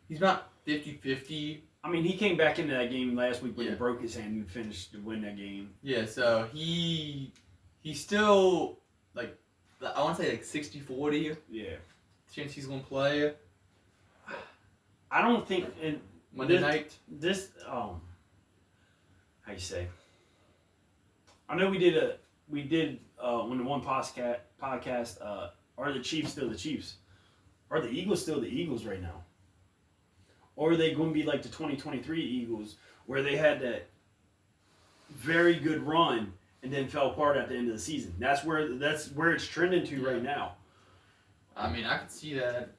not 50-50. I mean, he came back into that game last week when he broke his hand and finished to win that game. Yeah, so he's still, I want to say 60-40. Yeah. Chance he's going to play. I don't think... Monday night? How you say? I know we did on the one podcast, are the Chiefs still the Chiefs? Are the Eagles still the Eagles right now? Or are they going to be like the 2023 Eagles where they had that very good run and then fell apart at the end of the season? That's where it's trending to right now. I mean, I can see that.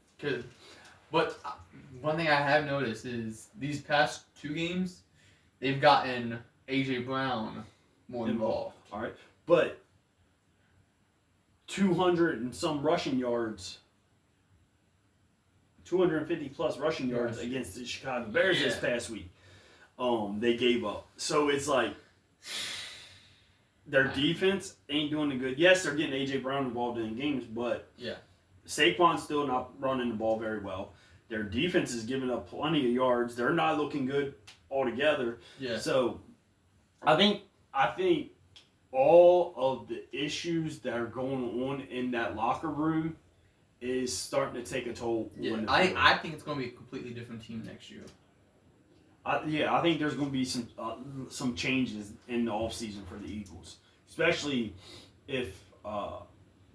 But one thing I have noticed is these past 2 games, they've gotten A.J. Brown more involved. All right. But 200 and some rushing yards, 250 plus rushing yards against the Chicago Bears this past week. They gave up. So it's like their defense ain't doing the good. Yes, they're getting A.J. Brown involved in games, but Saquon's still not running the ball very well. Their defense is giving up plenty of yards. They're not looking good altogether. Yeah. So I think all of the issues that are going on in that locker room is starting to take a toll. Yeah, I think it's going to be a completely different team next year. I think there's going to be some changes in the offseason for the Eagles, especially if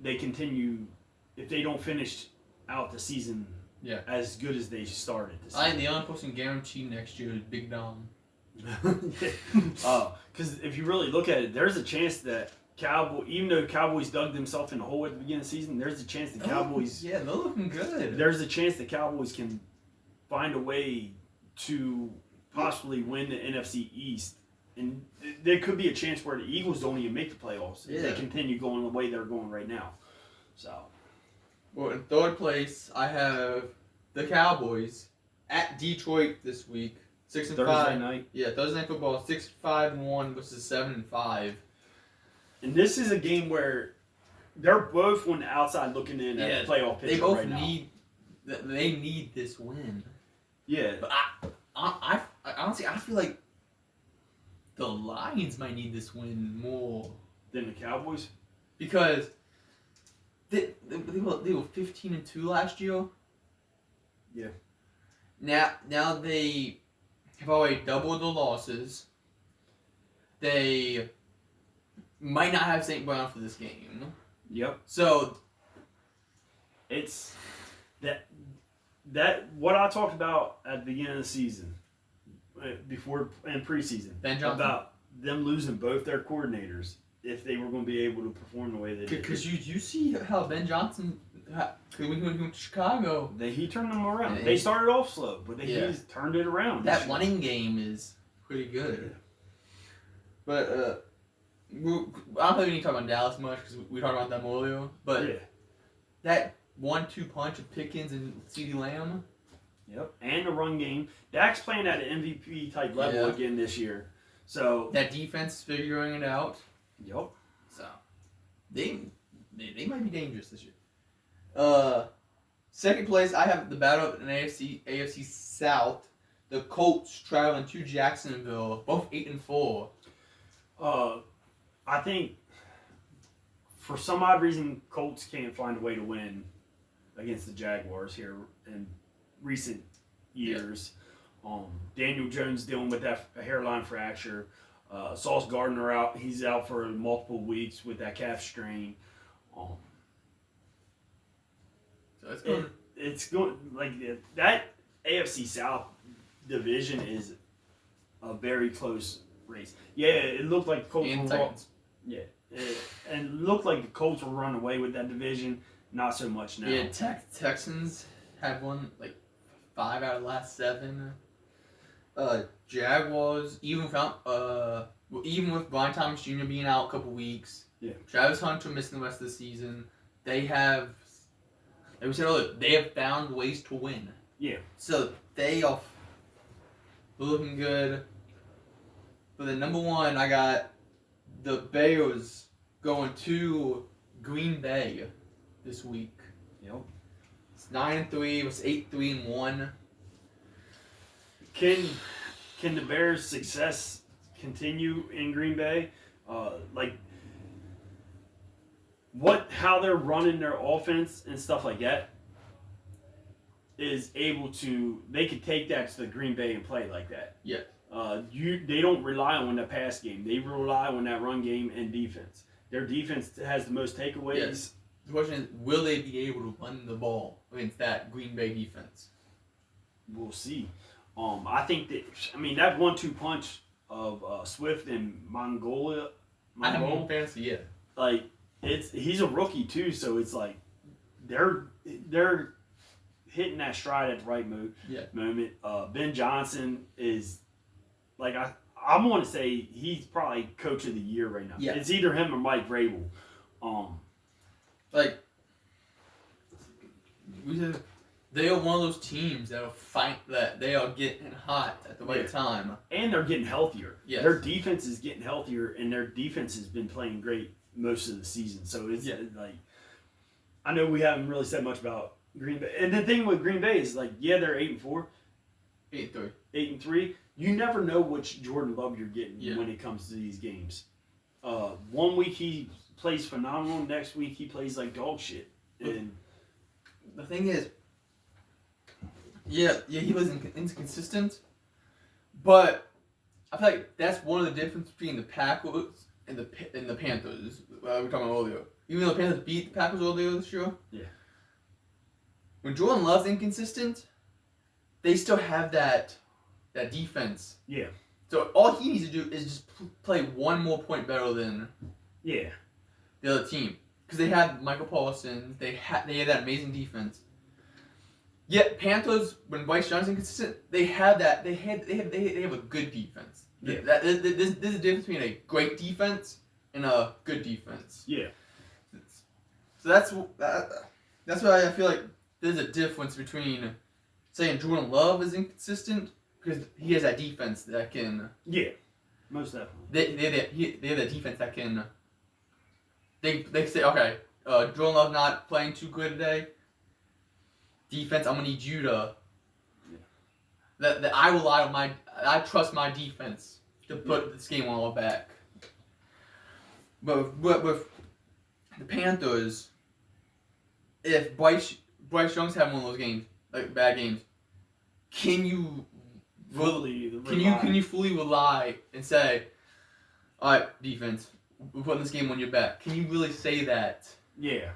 they continue, if they don't finish out the season as good as they started the season. I think the only person guaranteed next year is Big Dom. Because if you really look at it, there's a chance that even though Cowboys dug themselves in the hole at the beginning of the season, there's a chance the Cowboys... Yeah, they're looking good. There's a chance the Cowboys can find a way to possibly win the NFC East. And there could be a chance where the Eagles don't even make the playoffs if they continue going the way they're going right now. So, well, in 3rd place, I have the Cowboys at Detroit this week 6-5. Thursday night. Yeah, Thursday night football. 6-5-1 versus 7-5. And this is a game where they're both on the outside looking in at the playoff picture. They both right need. Now. They need this win. Yeah. But I honestly, I feel like the Lions might need this win more Than the Cowboys. because they were 15-2 last year. Yeah. Now they have already doubled the losses. They might not have St. Brown for this game. Yep. So it's that what I talked about at the beginning of the season, before in preseason, Ben Johnson. about them losing both their coordinators if they were going to be able to perform the way they did. Because you see how Ben Johnson, when he went to Chicago, he turned them around. They started off slow, but he's turned it around. That running game is pretty good. Yeah. But I don't think we need to talk about Dallas much because we talked about them earlier. But that 1-2 punch of Pickens and CeeDee Lamb. Yep. And the run game. Dak's playing at an MVP type level again this year. So that defense is figuring it out. Yep. So they might be dangerous this year. Second place, I have the battle in AFC South. The Colts traveling to Jacksonville, both 8-4. I think for some odd reason, Colts can't find a way to win against the Jaguars here in recent years. Daniel Jones dealing with that hairline fracture. Sauce Gardner out. He's out for multiple weeks with that calf strain. So it's going. It's going like that. AFC South division is a very close race. Yeah, it looked like Colts were and it looked like the Colts were running away with that division. Not so much now. Yeah, Texans had won like 5 out of the last 7. Jaguars, even with Brian Thomas Jr. being out a couple weeks, Travis Hunter missing the rest of the season, they have, like we said earlier, they have found ways to win. Yeah. So they're looking good. For the number 1, I got the Bears going to Green Bay this week. Yep. It's 9-3. It was 8-3-1. Can the Bears' success continue in Green Bay? How they're running their offense and stuff like that is able to. They could take that to the Green Bay and play like that. Yeah. They don't rely on the pass game. They rely on that run game and defense. Their defense has the most takeaways. Yes. The question is, will they be able to run the ball against that Green Bay defense? We'll see. I think that that 1-2 punch of Swift and Mongolia. I have more fantasy yet. Like he's a rookie too, so it's like they're hitting that stride at the right moment. Ben Johnson is like I want to say he's probably coach of the year right now. Yeah. It's either him or Mike Vrabel. They are one of those teams that they are getting hot at the right time. And they're getting healthier. Yes. Their defense is getting healthier, and their defense has been playing great most of the season. So it's I know we haven't really said much about Green Bay. And the thing with Green Bay is they're 8-4. 8-3. 8-3. You never know which Jordan Love you're getting when it comes to these games. 1 week he plays phenomenal. Next week he plays like dog shit. And the thing is, he was inconsistent, but I feel like that's one of the differences between the Packers and the Panthers. We were talking about earlier. Even though the Panthers beat the Packers earlier this year, when Jordan Love's inconsistent, they still have that defense. Yeah. So all he needs to do is just play one more point better than the other team, because they had Michael Paulson. They had that amazing defense. Yet Panthers, when Bryce Young's inconsistent, they have that. They have a good defense. Yeah. There's a difference between a great defense and a good defense. Yeah. So that's why I feel like there's a difference between saying Jordan Love is inconsistent, because he has that defense that can. Yeah, most definitely. They have that defense that can. They say, okay, Jordan Love not playing too good today. Defense, I'm gonna need you to. Yeah. That I rely on I trust my defense to put this game on our back. But with the Panthers, if Bryce Young's having one of those games, like bad games, can you fully rely and say, all right, defense, we're putting this game on your back? Can you really say that? Yeah.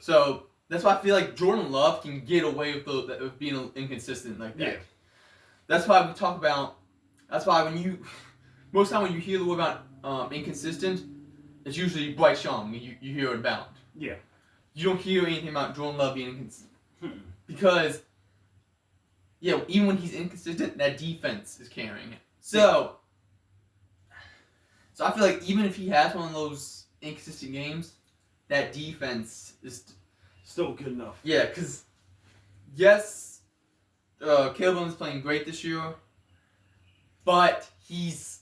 So that's why I feel like Jordan Love can get away with being inconsistent like that. Yeah. That's why we talk about. That's why most time when you hear the word about inconsistent, it's usually Bryce Young. You hear it about. Yeah. You don't hear anything about Jordan Love being inconsistent because, even when he's inconsistent, that defense is carrying it. So I feel like even if he has one of those inconsistent games, that defense is still good enough. Yeah, because yes, Caleb Williams is playing great this year, but he's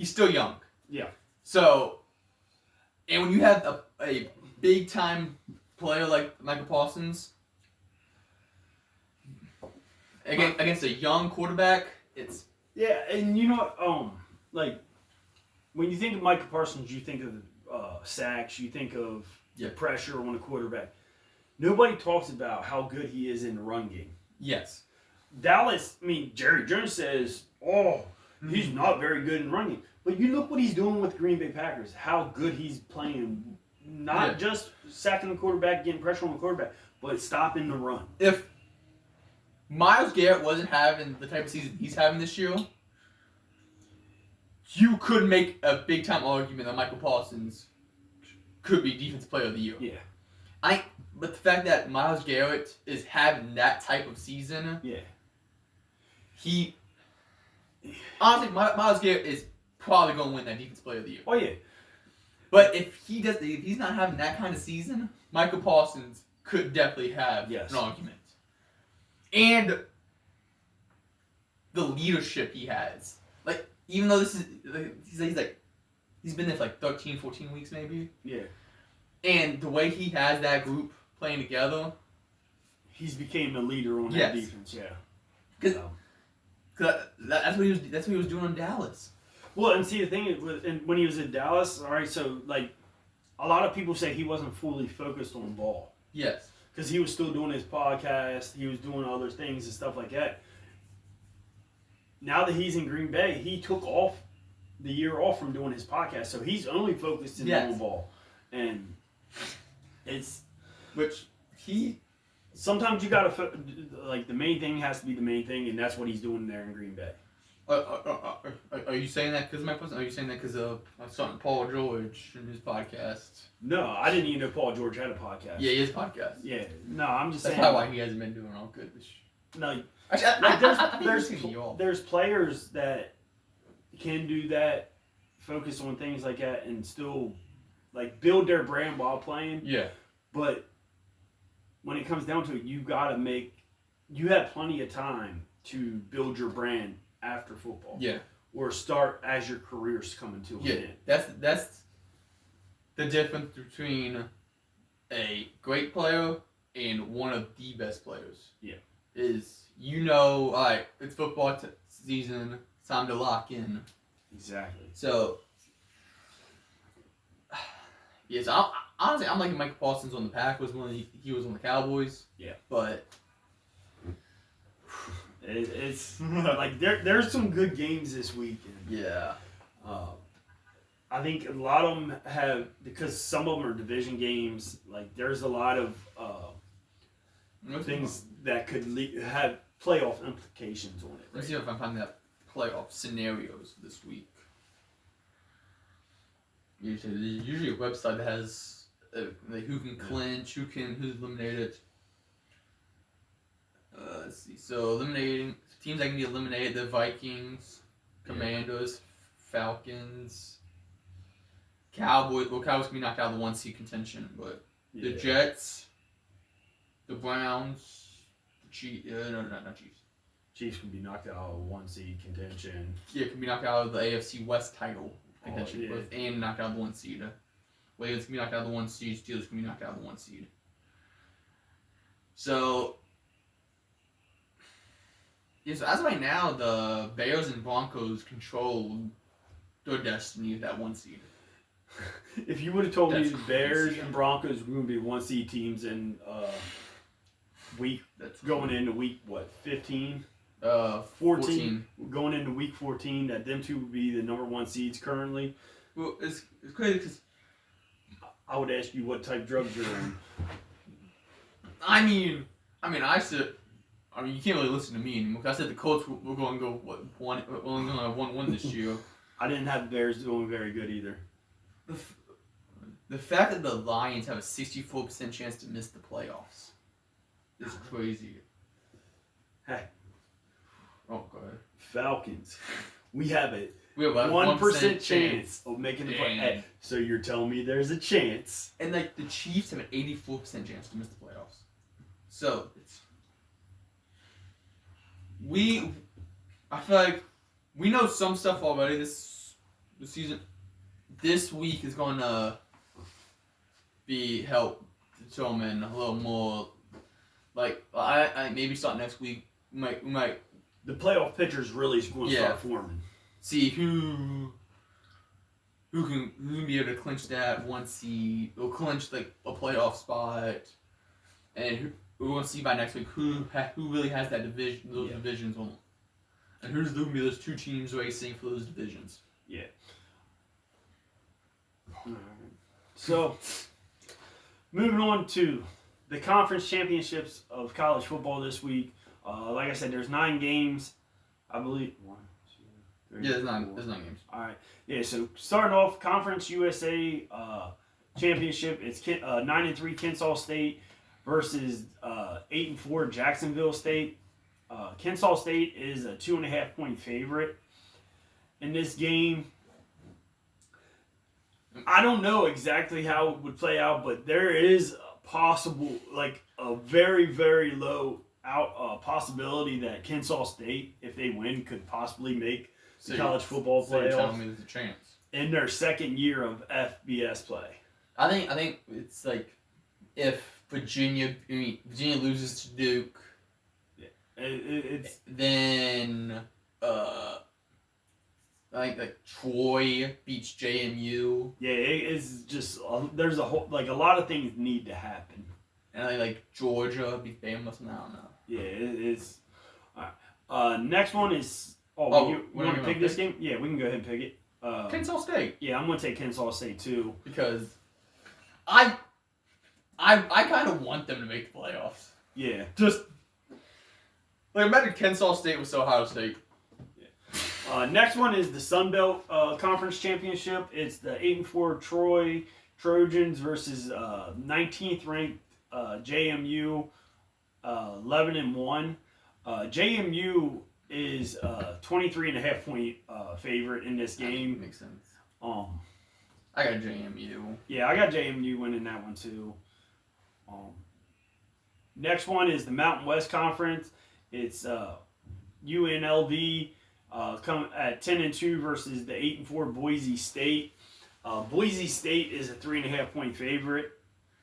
still young. Yeah. So, and when you have a big time player like Michael Parsons against a young quarterback, it's and you know like when you think of Michael Parsons, you think of sacks, you think of pressure on a quarterback. Nobody talks about how good he is in the run game. Yes. Dallas, Jerry Jones says, he's not very good in running. But you look what he's doing with Green Bay Packers, how good he's playing. Not just sacking the quarterback, getting pressure on the quarterback, but stopping the run. If Myles Garrett wasn't having the type of season he's having this year, you could make a big-time argument that Michael Parsons could be Defensive Player of the Year. Yeah. But the fact that Myles Garrett is having that type of season, honestly, Myles Garrett is probably going to win that Defensive Player of the Year. Oh yeah. But if he's not having that kind of season, Michael Parsons could definitely have an argument. And the leadership he has, like even though he's been there for like 13, 14 weeks maybe. Yeah. And the way he has that group playing together, he's became a leader on that defense. Yeah. Because that's what he was doing in Dallas. Well, and see the thing is, when he was in Dallas, all right, so like a lot of people say he wasn't fully focused on ball. Yes. Because he was still doing his podcast, he was doing other things and stuff like that. Now that he's in Green Bay, he took the year off from doing his podcast, so he's only focused on ball. And it's sometimes you gotta like the main thing has to be the main thing, and that's what he's doing there in Green Bay. Are you saying that because of my person? Are you saying that because of my son Paul George and his podcast? No, I didn't even know Paul George had a podcast. Yeah, his podcast. Yeah, no, I'm just saying. That's probably why he hasn't been doing all good. No, actually, there's players that can do that, focus on things like that, and still like build their brand while playing. Yeah. But when it comes down to it, you have plenty of time to build your brand after football. Yeah. Or start as your career's coming to an end. That's the difference between a great player and one of the best players. Yeah. Is all right, it's football season, it's time to lock in. Exactly. So, yes, honestly, I'm liking Michael Parsons on the Packers when he was on the Cowboys. Yeah. But it's like there's some good games this weekend. Yeah. I think a lot of them have, because some of them are division games. Like there's a lot of things that could have playoff implications on it. Let's see if I find that playoff scenarios this week. Usually a website that has like who can clinch, who's eliminated. Let's see. So eliminating teams that can be eliminated: the Vikings, Commanders, Falcons, Cowboys. Well, Cowboys can be knocked out of the 1 seed contention, but the Jets, the Browns, the Chiefs. No, not Chiefs. Chiefs can be knocked out of 1 seed contention. Yeah, can be knocked out of the AFC West title contention and knocked out of the 1 seed. Ravens can be knocked out of the 1 seed. Steelers can be knocked out of the 1 seed. So, so as of right now, the Bears and Broncos control their destiny with that 1 seed. If you would have told me the Bears and Broncos were going to be 1 seed teams in going into week 15? 14. Going into week 14, that them two would be the number 1 seeds currently. Well, it's crazy because I would ask you what type of drugs you're on. I mean, I said, you can't really listen to me anymore. I said the Colts were going to go we're only going to have 1-1 this year. I didn't have the Bears doing very good either. The fact that the Lions have a 64% chance to miss the playoffs is crazy. Hey. Oh, go ahead. Falcons. We have a 1% chance of making the playoffs. Hey, so you're telling me there's a chance. And the Chiefs have an 84% chance to miss the playoffs. So I feel like we know some stuff already this season. This week is going to be help determine a little more. Like I maybe start next week. We might. The playoff pictures really going to start forming. See who can be able to clinch that 1 seed or clinch a playoff spot, and we're going to see by next week who really has that division, those divisions on, and who's going to be those 2 teams racing for those divisions. Yeah. So, moving on to the conference championships of college football this week. Like I said, there's 9 games, I believe. 1, 2, 3. Yeah, there's 9 games. All right. Yeah. So starting off, Conference USA championship. It's 9-3 Kennesaw State versus 8-4 Jacksonville State. Kennesaw State is a 2.5 point favorite in this game. I don't know exactly how it would play out, but there is a possible, a very, very low possibility that Kennesaw State, if they win, could possibly make the college football playoff. You're telling me there's a chance in their second year of FBS play. I think it's if Virginia loses to Duke, then I think Troy beats JMU. Yeah, it's just there's a whole a lot of things need to happen. And I think Georgia beats Bama. I don't know. Yeah, it's all right. Next one is you want to pick this game? Yeah, we can go ahead and pick it. Kennesaw State. Yeah, I'm gonna take Kennesaw State too because I kind of want them to make the playoffs. Yeah, just imagine Kennesaw State with Ohio State. Next one is the Sun Belt Conference Championship. It's the 8-4 Troy Trojans versus 19th ranked JMU, 11-1. JMU is 23.5 point favorite in this game. That makes sense. I got JMU. Yeah, I got JMU winning that one too. Next one is the Mountain West Conference. It's UNLV. Come at 10-2 versus the 8-4 Boise State. Boise State is a 3.5 point favorite.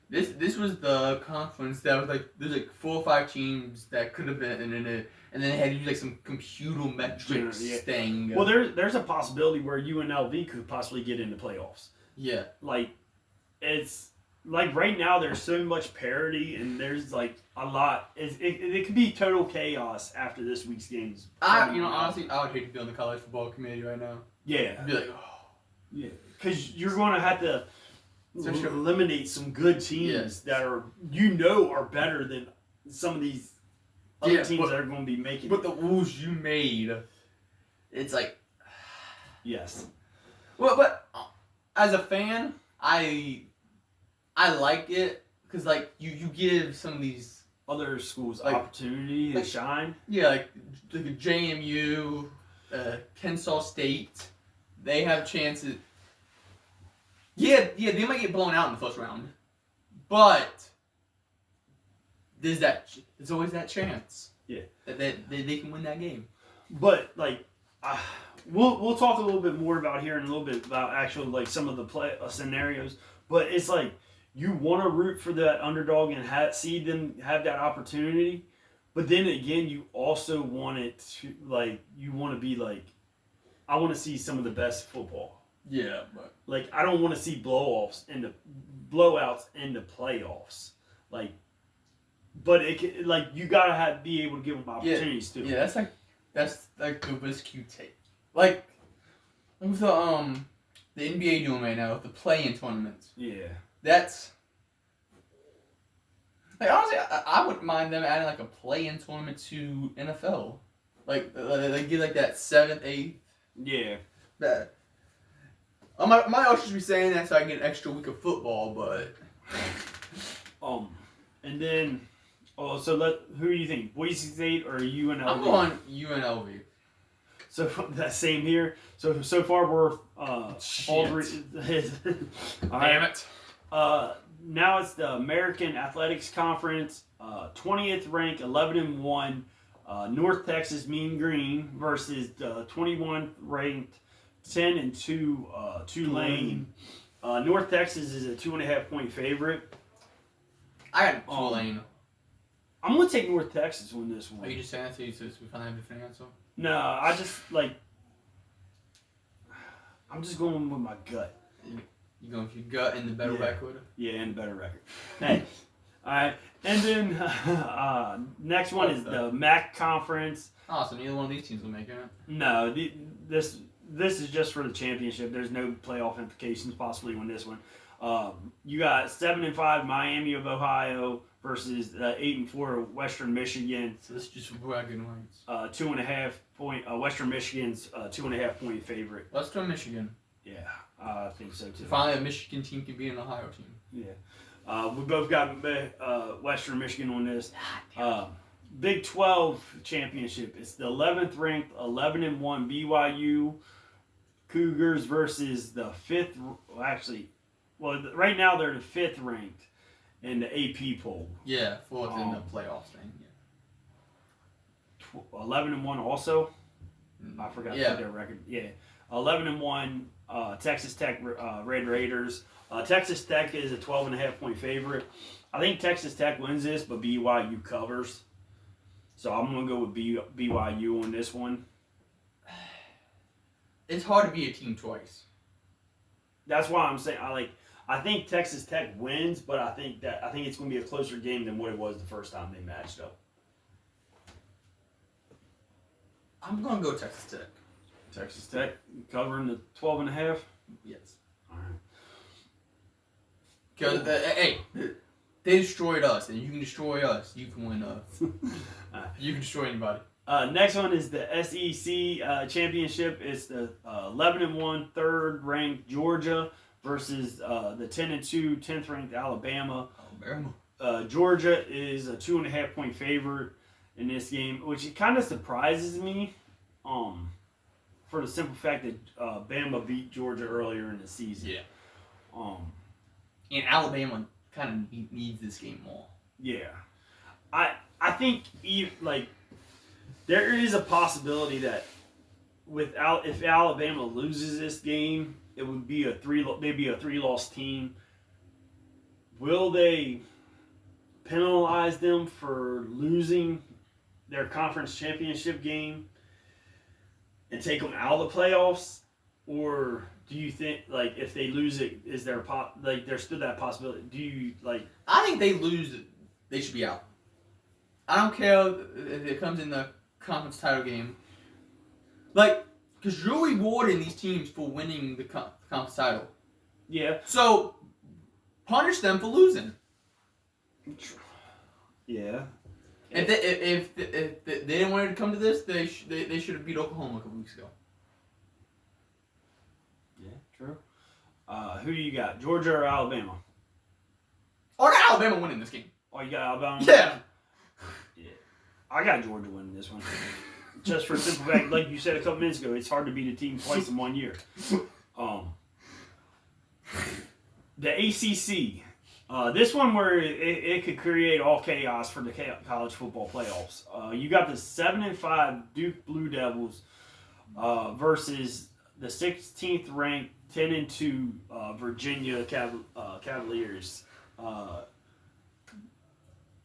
This was the conference that was there's 4 or 5 teams that could have been in it, and then they had to use some computer metrics thing. Well, there's a possibility where UNLV could possibly get into playoffs. Yeah, it's right now there's so much parity and there's a lot. It could be total chaos after this week's games. Honestly, I would hate to be on the college football committee right now. Yeah, I'd be yeah, because you're going to have to eliminate some good teams that are better than some of these other teams that are going to be making. But the rules you made, it's yes. Well, but as a fan, I like it because you give some of these other schools opportunity to shine. Yeah, like a JMU, Kennesaw State, they have chances. Yeah, they might get blown out in the first round, but there's always that chance. Yeah. They can win that game. But like, we'll talk a little bit more about here in a little bit about actual like some of the play scenarios. But it's like you want to root for that underdog and see them have that opportunity. But then again, you also want it to like you want to be like, I want to see some of the best football. Yeah, but like I don't want to see blowouts in the playoffs. Like, but like you gotta be able to give them opportunities too. Yeah, that's like the risk you take. Like with the NBA doing right now with the play-in tournaments. Yeah. That's like honestly, I wouldn't mind them adding like a play-in tournament to NFL. Like they get like that 7th, 8th. Yeah. That. My also should be saying that so I can get an extra week of football, but. And then, who do you think? Boise State or UNLV? I'm going UNLV. So that same here. So far we're all three. Damn it. Now it's the American Athletics Conference, 20th ranked, 11-1, North Texas Mean Green versus the 21th ranked, 10-2 Tulane. North Texas is a 2.5 point favorite. I got Tulane. I'm gonna take North Texas on this one. Are you just saying that so we finally have a different answer? No, I just I'm just going with my gut. You going with your gut and the better record? Yeah, and the better record. Hey, all right. And then next one is the MAC Conference. Oh, so neither one of these teams will make it? No, this is just for the championship. There's no playoff implications possibly on this one. You got 7-5 Miami of Ohio versus 8-4 Western Michigan. So this is just bragging rights. 2.5 point. Western Michigan's 2.5 point favorite. Western Michigan. Yeah, I think so too. So finally, a Michigan team can beat an Ohio team. Yeah, we both got Western Michigan on this. Big 12 championship. It's the 11th ranked, 11-1 BYU Cougars versus the 5th. Right now they're the 5th ranked in the AP poll. Yeah, 4th in the playoffs thing. Yeah. 11-1 also. I forgot to put their record. Yeah, 11-1 Texas Tech Red Raiders. Texas Tech is a 12.5 point favorite. I think Texas Tech wins this, but BYU covers. So I'm gonna go with BYU on this one. It's hard to beat a team twice. That's why I'm saying I think Texas Tech wins, but I think it's gonna be a closer game than what it was the first time they matched up. I'm gonna go Texas Tech. Texas Tech covering the 12.5. Yes. All right. Because they destroyed us, and you can destroy us. You can win us. You can destroy anybody. Next one is the SEC championship. It's the 11-1 third ranked Georgia versus the 10-2 10th ranked Alabama. Georgia is a 2.5 point favorite in this game, which kind of surprises me. For the simple fact that Bama beat Georgia earlier in the season. Yeah. And Alabama kind of needs this game more. Yeah. I think there is a possibility that if Alabama loses this game, it would be maybe a 3-loss team. Will they penalize them for losing their conference championship game and take them out of the playoffs, or do you think if they lose it, is there there's still that possibility? Do you I think they lose it, they should be out. I don't care if it comes in the conference title game. Because you're rewarding these teams for winning the conference title. Yeah. So punish them for losing. Yeah. If they didn't want it to come to this, they should have beat Oklahoma a couple weeks ago. Yeah, true. Who do you got, Georgia or Alabama? Oh, I got Alabama winning this game. Oh, you got Alabama? Yeah. Yeah. I got Georgia winning this one. Just for simple fact, like you said a couple minutes ago, it's hard to beat a team twice in 1 year. The ACC, This one where it could create all chaos for the college football playoffs. You got the 7-5 Duke Blue Devils versus the 16th ranked 10-2 Virginia Cavaliers.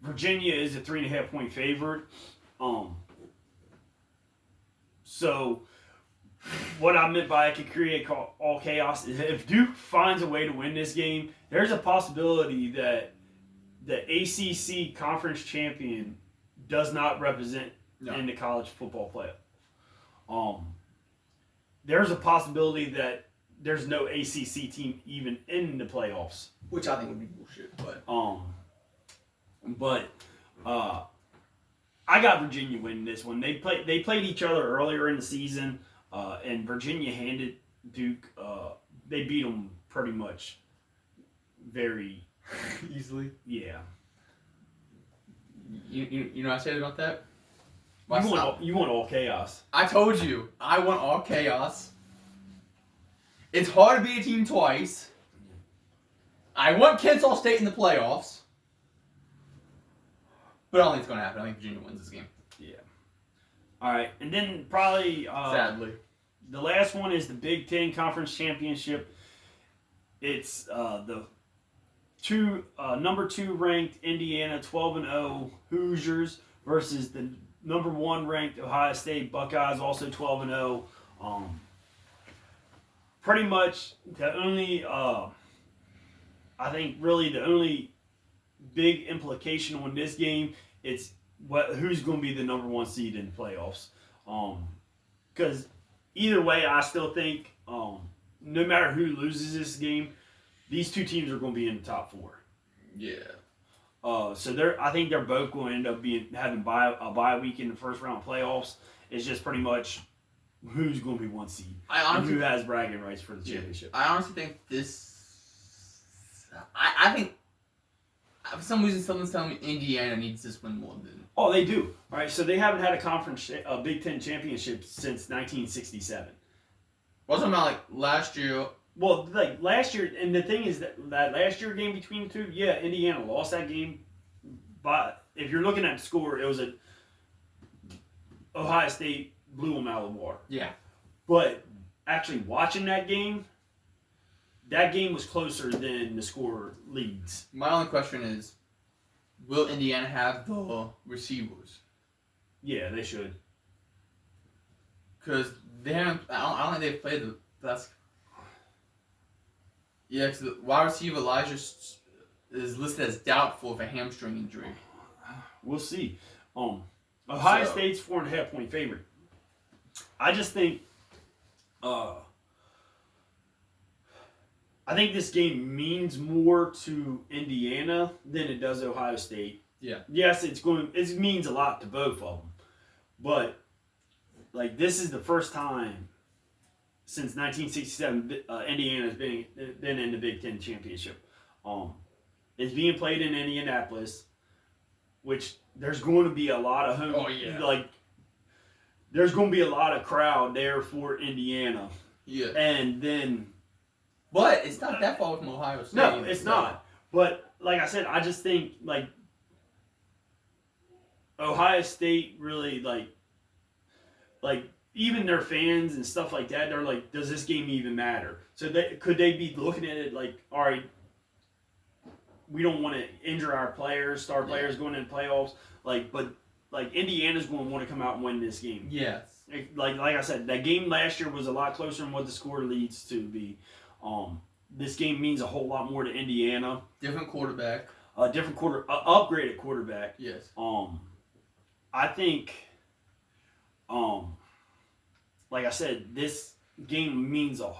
Virginia is a 3.5 point favorite. So what I meant by it could create all chaos is if Duke finds a way to win this game, there's a possibility that the ACC conference champion does not represent in the college football playoff. There's a possibility that there's no ACC team even in the playoffs, which I think would be bullshit. But I got Virginia winning this one. They played each other earlier in the season, and Virginia handed Duke. They beat them pretty much very easily. Yeah. You know what I said about that? You want all chaos. I told you I want all chaos. It's hard to beat a team twice. I want Kennesaw State in the playoffs. But I don't think it's going to happen. I think Virginia wins this game. Yeah. All right. And then probably... sadly. The last one is the Big Ten Conference Championship. It's the number 2 ranked Indiana 12-0 Hoosiers versus the number 1 ranked Ohio State Buckeyes, also 12-0. Pretty much the only... I think really the only big implication on this game, it's who's going to be the number 1 seed in the playoffs. Because either way, I still think no matter who loses this game, these two teams are going to be in the top 4. Yeah. So I think they're both going to end up having a bye week in the first round playoffs. It's just pretty much who's going to be 1 seed and who has bragging rights for the championship. I honestly think this. I think for some reason someone's telling me Indiana needs this one more than. Oh, they do. All right, so they haven't had a Big Ten championship since 1967. Wasn't about like last year. Well, like last year, and the thing is that last year game between the two, yeah, Indiana lost that game. But if you're looking at the score, it was Ohio State blew them out of the water. Yeah. But actually watching that game was closer than the score leads. My only question is, will Indiana have the receivers? Yeah, they should. Because they haven't. I don't think they've played the best. Yeah, because the wide receiver Elijah is listed as doubtful of a hamstring injury. We'll see. Ohio State's 4.5 point favorite. I just think. I think this game means more to Indiana than it does Ohio State. Yeah. Yes, it means a lot to both of them, but like this is the first time since 1967 Indiana's been in the Big Ten championship. It's being played in Indianapolis, which there's going to be a lot of home. Oh yeah. Like there's going to be a lot of crowd there for Indiana. Yeah. And then. But it's not that far from Ohio State. No, it's not. But like I said, I just think like Ohio State really like even their fans and stuff like that. They're like, does this game even matter? So could they be looking at it like, all right, we don't want to injure our players, star players going into playoffs. But Indiana's going to want to come out and win this game. Yes. Like I said, that game last year was a lot closer than what the score leads to be. This game means a whole lot more to Indiana. Different quarterback. Upgraded quarterback. Yes. I think, like I said, this game means a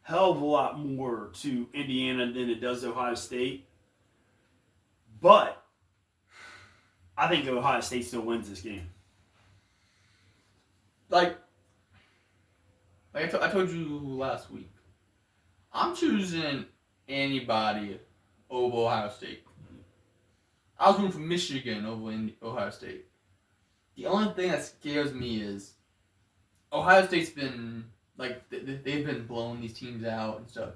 hell of a lot more to Indiana than it does to Ohio State. But I think Ohio State still wins this game. Like I told you last week. I'm choosing anybody over Ohio State. I was rooting for Michigan over Ohio State. The only thing that scares me is Ohio State's been, like, they've been blowing these teams out and stuff.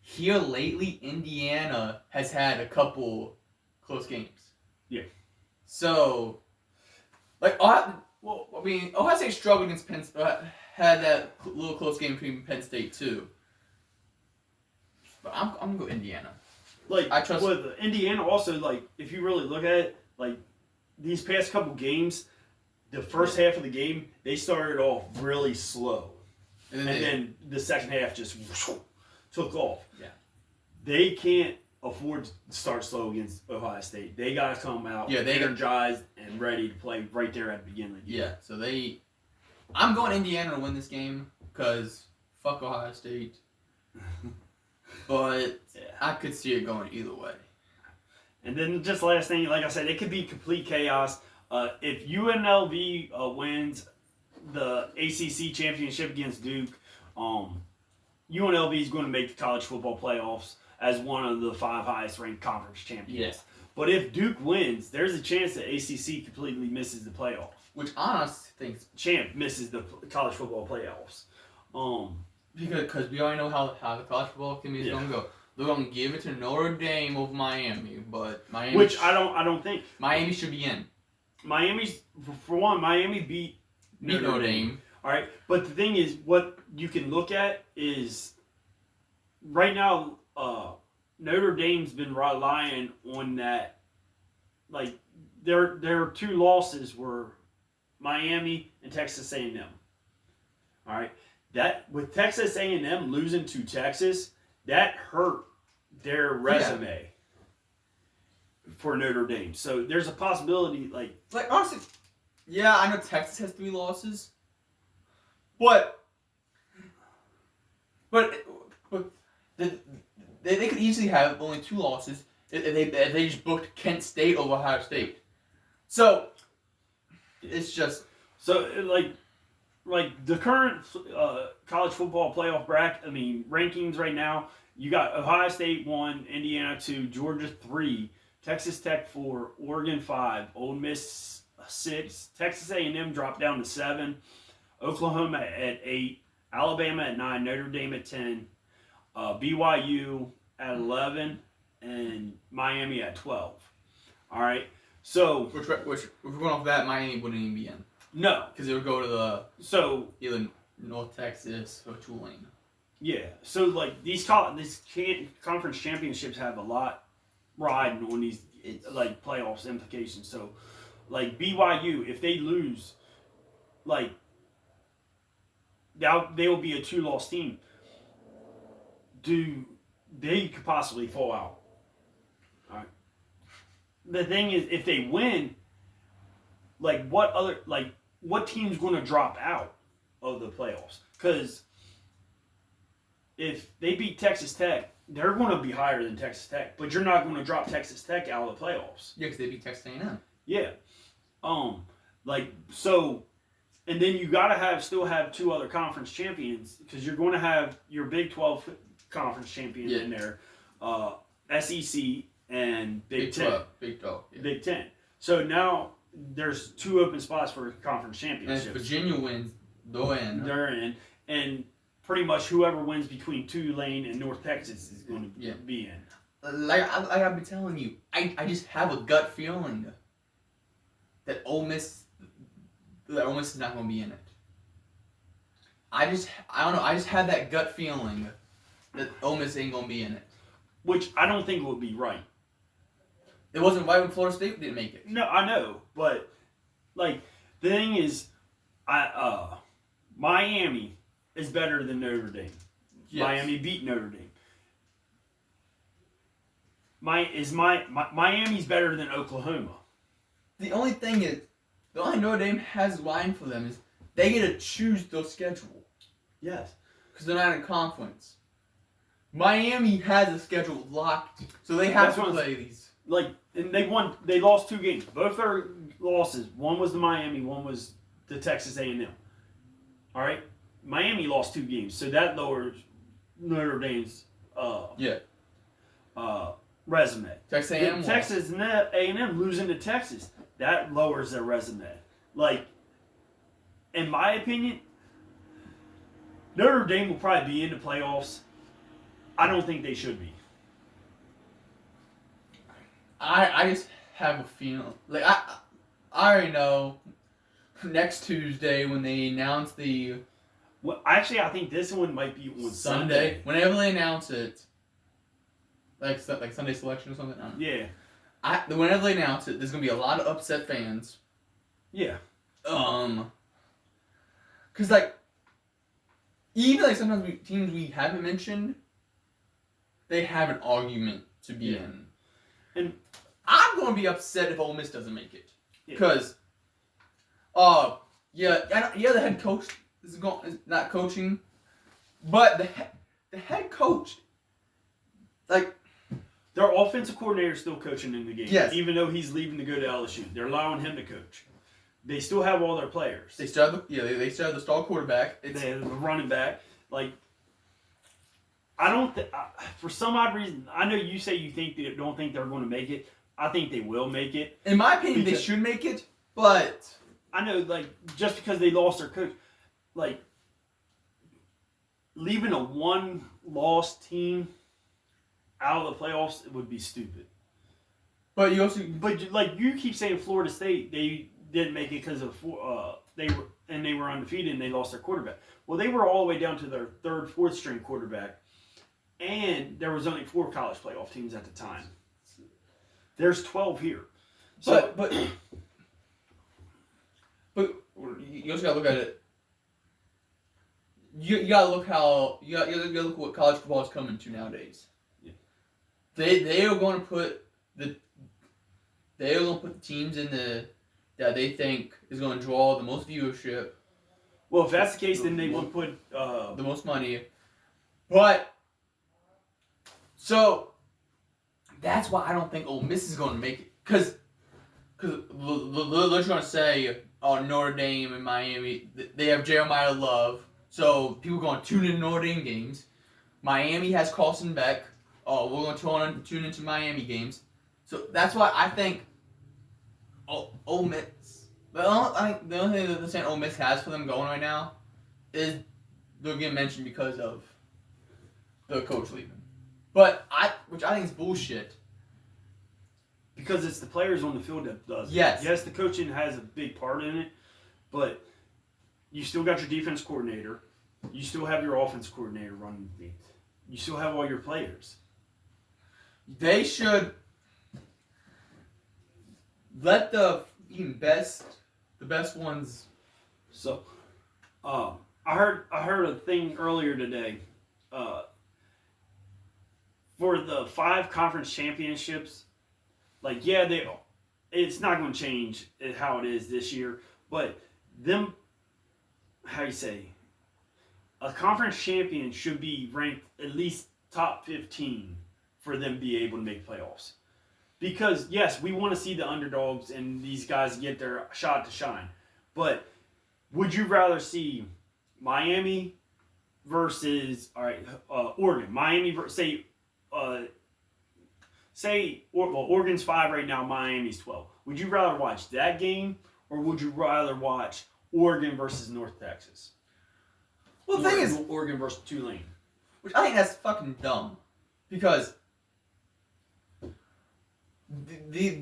here lately, Indiana has had a couple close games. Yeah. So, like, Ohio State struggled against Penn State. Had that little close game between Penn State too. But I'm gonna go Indiana. Like, I trust with Indiana also, like, if you really look at it, like, these past couple games, the first half of the game, they started off really slow. And then the second half just took off. Yeah. They can't afford to start slow against Ohio State. They got to come out energized and ready to play right there at the beginning of the game. Yeah, so I'm going Indiana to win this game because fuck Ohio State. But I could see it going either way. And then just last thing, like I said, it could be complete chaos. If UNLV wins the ACC championship against Duke, UNLV is going to make the college football playoffs as one of the 5 highest ranked conference champions. Yes. But if Duke wins, there's a chance that ACC completely misses the playoff. Which I honestly think Champ misses the college football playoffs. Because we already know how the college football team is going to go. They're going to give it to Notre Dame over Miami, but Miami... Which I don't think. Miami should be in. Miami beat Notre Dame. All right, but the thing is, what you can look at is right now, Notre Dame's been relying on that. Like their 2 losses were Miami and Texas A&M. All right, that with Texas A&M losing to Texas, that hurt their resume for Notre Dame. So there's a possibility, like honestly, yeah, I know Texas has 3 losses, but they could easily have only 2 losses if they just booked Kent State over Ohio State. So it's just like the current college football playoff rankings right now. You got Ohio State 1, Indiana 2, Georgia 3, Texas Tech 4, Oregon 5, Ole Miss 6, Texas A&M dropped down to 7, Oklahoma at 8, Alabama at 9, Notre Dame at 10, BYU at 11, and Miami at 12. All right, so which if we're going off that, Miami wouldn't even be in. No, because it would go to either North Texas or Tulane. Yeah, so like these conference championships have a lot riding on these like playoffs implications. So, like BYU, if they lose, like they will be a 2-loss team. They could possibly fall out? All right. The thing is, if they win, like what team's going to drop out of the playoffs? Because if they beat Texas Tech, they're going to be higher than Texas Tech, but you're not going to drop Texas Tech out of the playoffs. Yeah, because they beat Texas A&M. Yeah, and then you got to still have 2 other conference champions because you're going to have your Big 12 conference champion in there, SEC and Big 10. Big 12. Yeah. Big 10. So now there's 2 open spots for conference championships. And if Virginia wins, they're in. And pretty much whoever wins between Tulane and North Texas is going to be in. Like I've been telling you, I just have a gut feeling that Ole Miss is not going to be in it. I don't know. I just had that gut feeling that Ole Miss ain't going to be in it. Which I don't think would be right. It wasn't right when Florida State didn't make it. No, I know, but like the thing is, Miami is better than Notre Dame. Yes. Miami beat Notre Dame. Miami's better than Oklahoma. The only thing is, the only Notre Dame has lying for them is they get to choose their schedule. Yes. Because they're not in conference. Miami has a schedule locked, so they have to play these. And they lost 2 games. Both their losses, one was to Miami, one was to Texas A&M. All right? Miami lost 2 games, so that lowers Notre Dame's resume. Texas A&M Texas A&M losing to Texas, that lowers their resume. Like, in my opinion, Notre Dame will probably be in the playoffs I don't think they should be. I just have a feeling like I already know next Tuesday when they announce the. Well, actually, I think this one might be on Sunday. Whenever they announce it, like Sunday selection or something. I don't know. Yeah. Whenever they announce it, there's gonna be a lot of upset fans. Yeah. Cause like, even like sometimes teams we haven't mentioned, they have an argument to be in. And I'm gonna be upset if Ole Miss doesn't make it. Yeah. Cause, the head coach is not coaching, but the head coach, like, their offensive coordinator is still coaching in the game. Yes. Even though he's leaving to go to LSU, they're allowing him to coach. They still have all their players. They still have they still have the star quarterback. They have the running back. Like, I don't for some odd reason, I know you say you don't think they're going to make it. I think they will make it. In my opinion, they should make it, but I know, like, just because they lost their coach, like, leaving a one-loss team out of the playoffs would be stupid. But like you keep saying, Florida State, they didn't make it because of they were undefeated and they lost their quarterback. Well, they were all the way down to their third, fourth string quarterback, and there was only 4 college playoff teams at the time. There's 12 here. So, but you also gotta look at it. You gotta look look what college football is coming to nowadays. Yeah. They are going to put the teams in that they think is going to draw the most viewership. Well, if that's the case, then they would put the most money. But so that's why I don't think Ole Miss is going to make it, because let's just say Notre Dame and Miami, they have Jeremiah Love, so people are going to tune in Notre Dame games. Miami has Carson Beck. We're going to tune into Miami games. So that's why I think Ole Miss. I think the only thing that they're saying Ole Miss has for them going right now is they'll get mentioned because of the coach leaving. Which I think is bullshit. Because it's the players on the field that does it. Yes, the coaching has a big part in it, but you still got your defense coordinator. You still have your offense coordinator running the team. You still have all your players. They should let the best ones. So, I heard a thing earlier today. For the 5 conference championships, like, it's not going to change how it is this year, but a conference champion should be ranked at least top 15 for them to be able to make playoffs. Because, yes, we want to see the underdogs and these guys get their shot to shine. But would you rather see Miami versus, Oregon? Miami Oregon's 5 right now, Miami's 12. Would you rather watch that game, or would you rather watch Oregon versus North Texas? Well, the thing is, Oregon versus Tulane. Which I think that's fucking dumb, because they're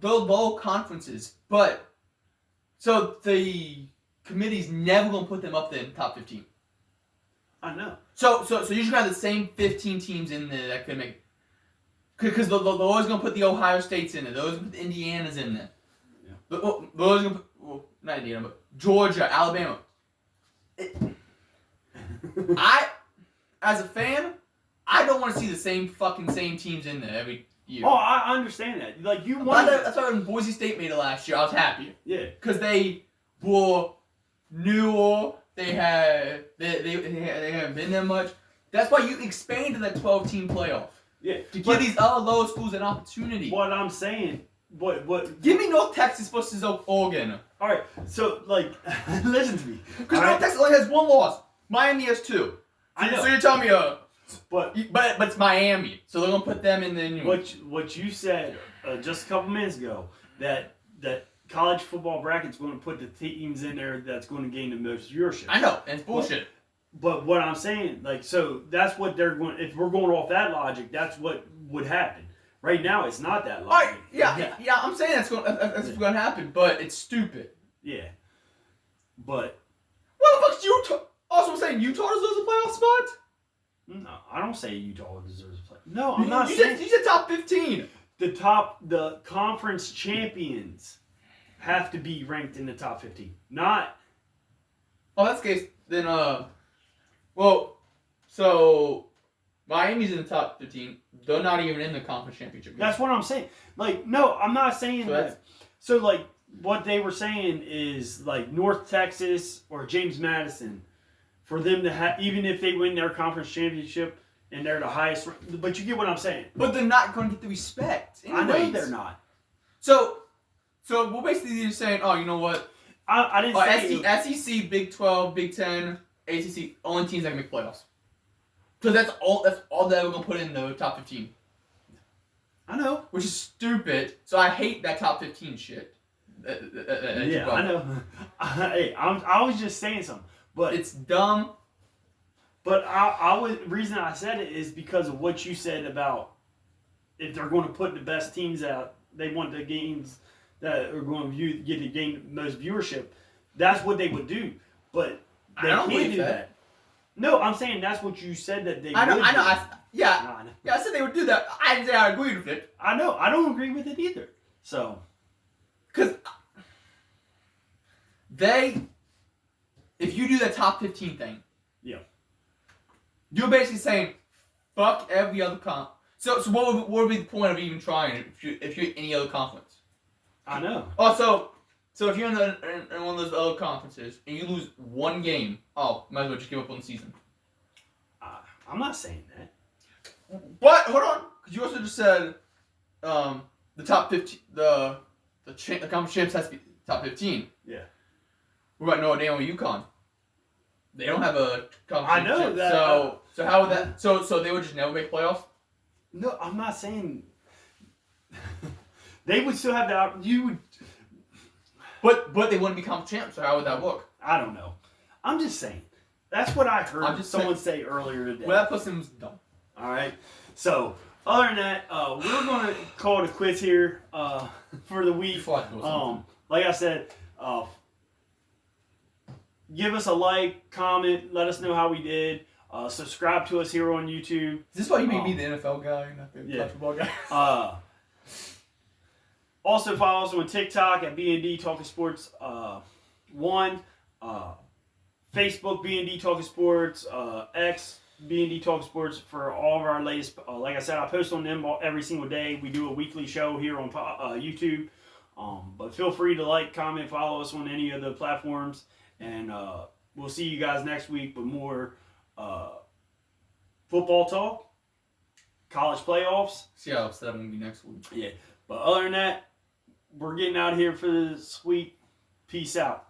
low conferences, but so the committee's never gonna put them up there in the top 15. I know. So you should have the same 15 teams in there that could make. Because they're always going to put the Ohio States in there. They're always going to put the Indianas in there. Yeah. They're always going to put, not Indiana, but Georgia, Alabama. As a fan, I don't want to see the same teams in there every year. Oh, I understand that. Like, you want. That's why when Boise State made it last year, I was happy. Yeah. Because they were new. They haven't been there much. That's why you expand to that 12-team playoff. Yeah. To give these other lower schools an opportunity. What I'm saying, what? Give me North Texas versus Oregon. All right. So, like, listen to me. Because North Texas only has 1 loss. Miami has 2. I know. So you're telling me, but it's Miami, so they're gonna put them in the. Anyway. What you said just a couple minutes ago, that college football bracket's going to put the teams in there that's going to gain the most viewership. I know, and it's bullshit. But what I'm saying, like, so that's what they're going. If we're going off that logic, that's what would happen. Right now, it's not that logic. Yeah. I'm saying that's going to happen, but it's stupid. Yeah. But what the fuck's Utah? Also, I'm saying Utah deserves a playoff spot. No, I don't say Utah deserves a play. No, I'm not saying. You said top 15. The conference champions have to be ranked in the top 15. Not. Oh, that's the case. Then, so Miami's in the top 15. They're not even in the conference championship game. That's what I'm saying. Like, no, I'm not saying that. So, like, what they were saying is, like, North Texas or James Madison, for them to have, even if they win their conference championship and they're the highest, but you get what I'm saying. But they're not going to get the respect. Anyways. I know they're not. So we're basically just saying, oh, you know what? I didn't say SEC, Big 12, Big 10, ACC, only teams that can make playoffs. Because that's all that we're going to put in the top 15. I know. Which is stupid. So I hate that top 15 shit. Yeah, I know. Hey, I was just saying something. But it's dumb. But reason I said it is because of what you said about if they're going to put the best teams out, they want the games that are going to get the game most viewership. That's what they would do. But they can't do that. No, I'm saying that's what you said that they would do. I know. I said they would do that. I didn't say I agreed with it. I know. I don't agree with it either. So. Because if you do the top 15 thing, yeah, you're basically saying, fuck every other comp. So what would be the point of even trying if you're in any other conference? I know. Oh, so if you're in one of those other conferences and you lose one game, might as well just give up on the season. I'm not saying that. But hold on, because you also just said the top 15, the conference champs has to be top 15. Yeah. What about Notre Dame or UConn? They don't have a conference. I know that. So how would that? So they would just never make playoffs? No, I'm not saying. They would still have the you would. But they wouldn't be conference champs. So how would that work? I don't know. I'm just saying. That's what I heard someone say earlier today. Well, that person's dumb. All right. So other than that, we're going to call it a quits here for the week. Like I said, give us a like, comment, let us know how we did. Subscribe to us here on YouTube. Is this why you made me the NFL guy, not the football guy? Also follow us on TikTok at B&D Talking Sports 1. Facebook B&D Talking Sports. X B&D Talking Sports for all of our latest. Like I said, I post on them every single day. We do a weekly show here on YouTube. But feel free to like, comment, follow us on any of the platforms. And we'll see you guys next week with more football talk, college playoffs. See how upset I'm going to be next week. Yeah. But other than that, we're getting out of here for this week. Peace out.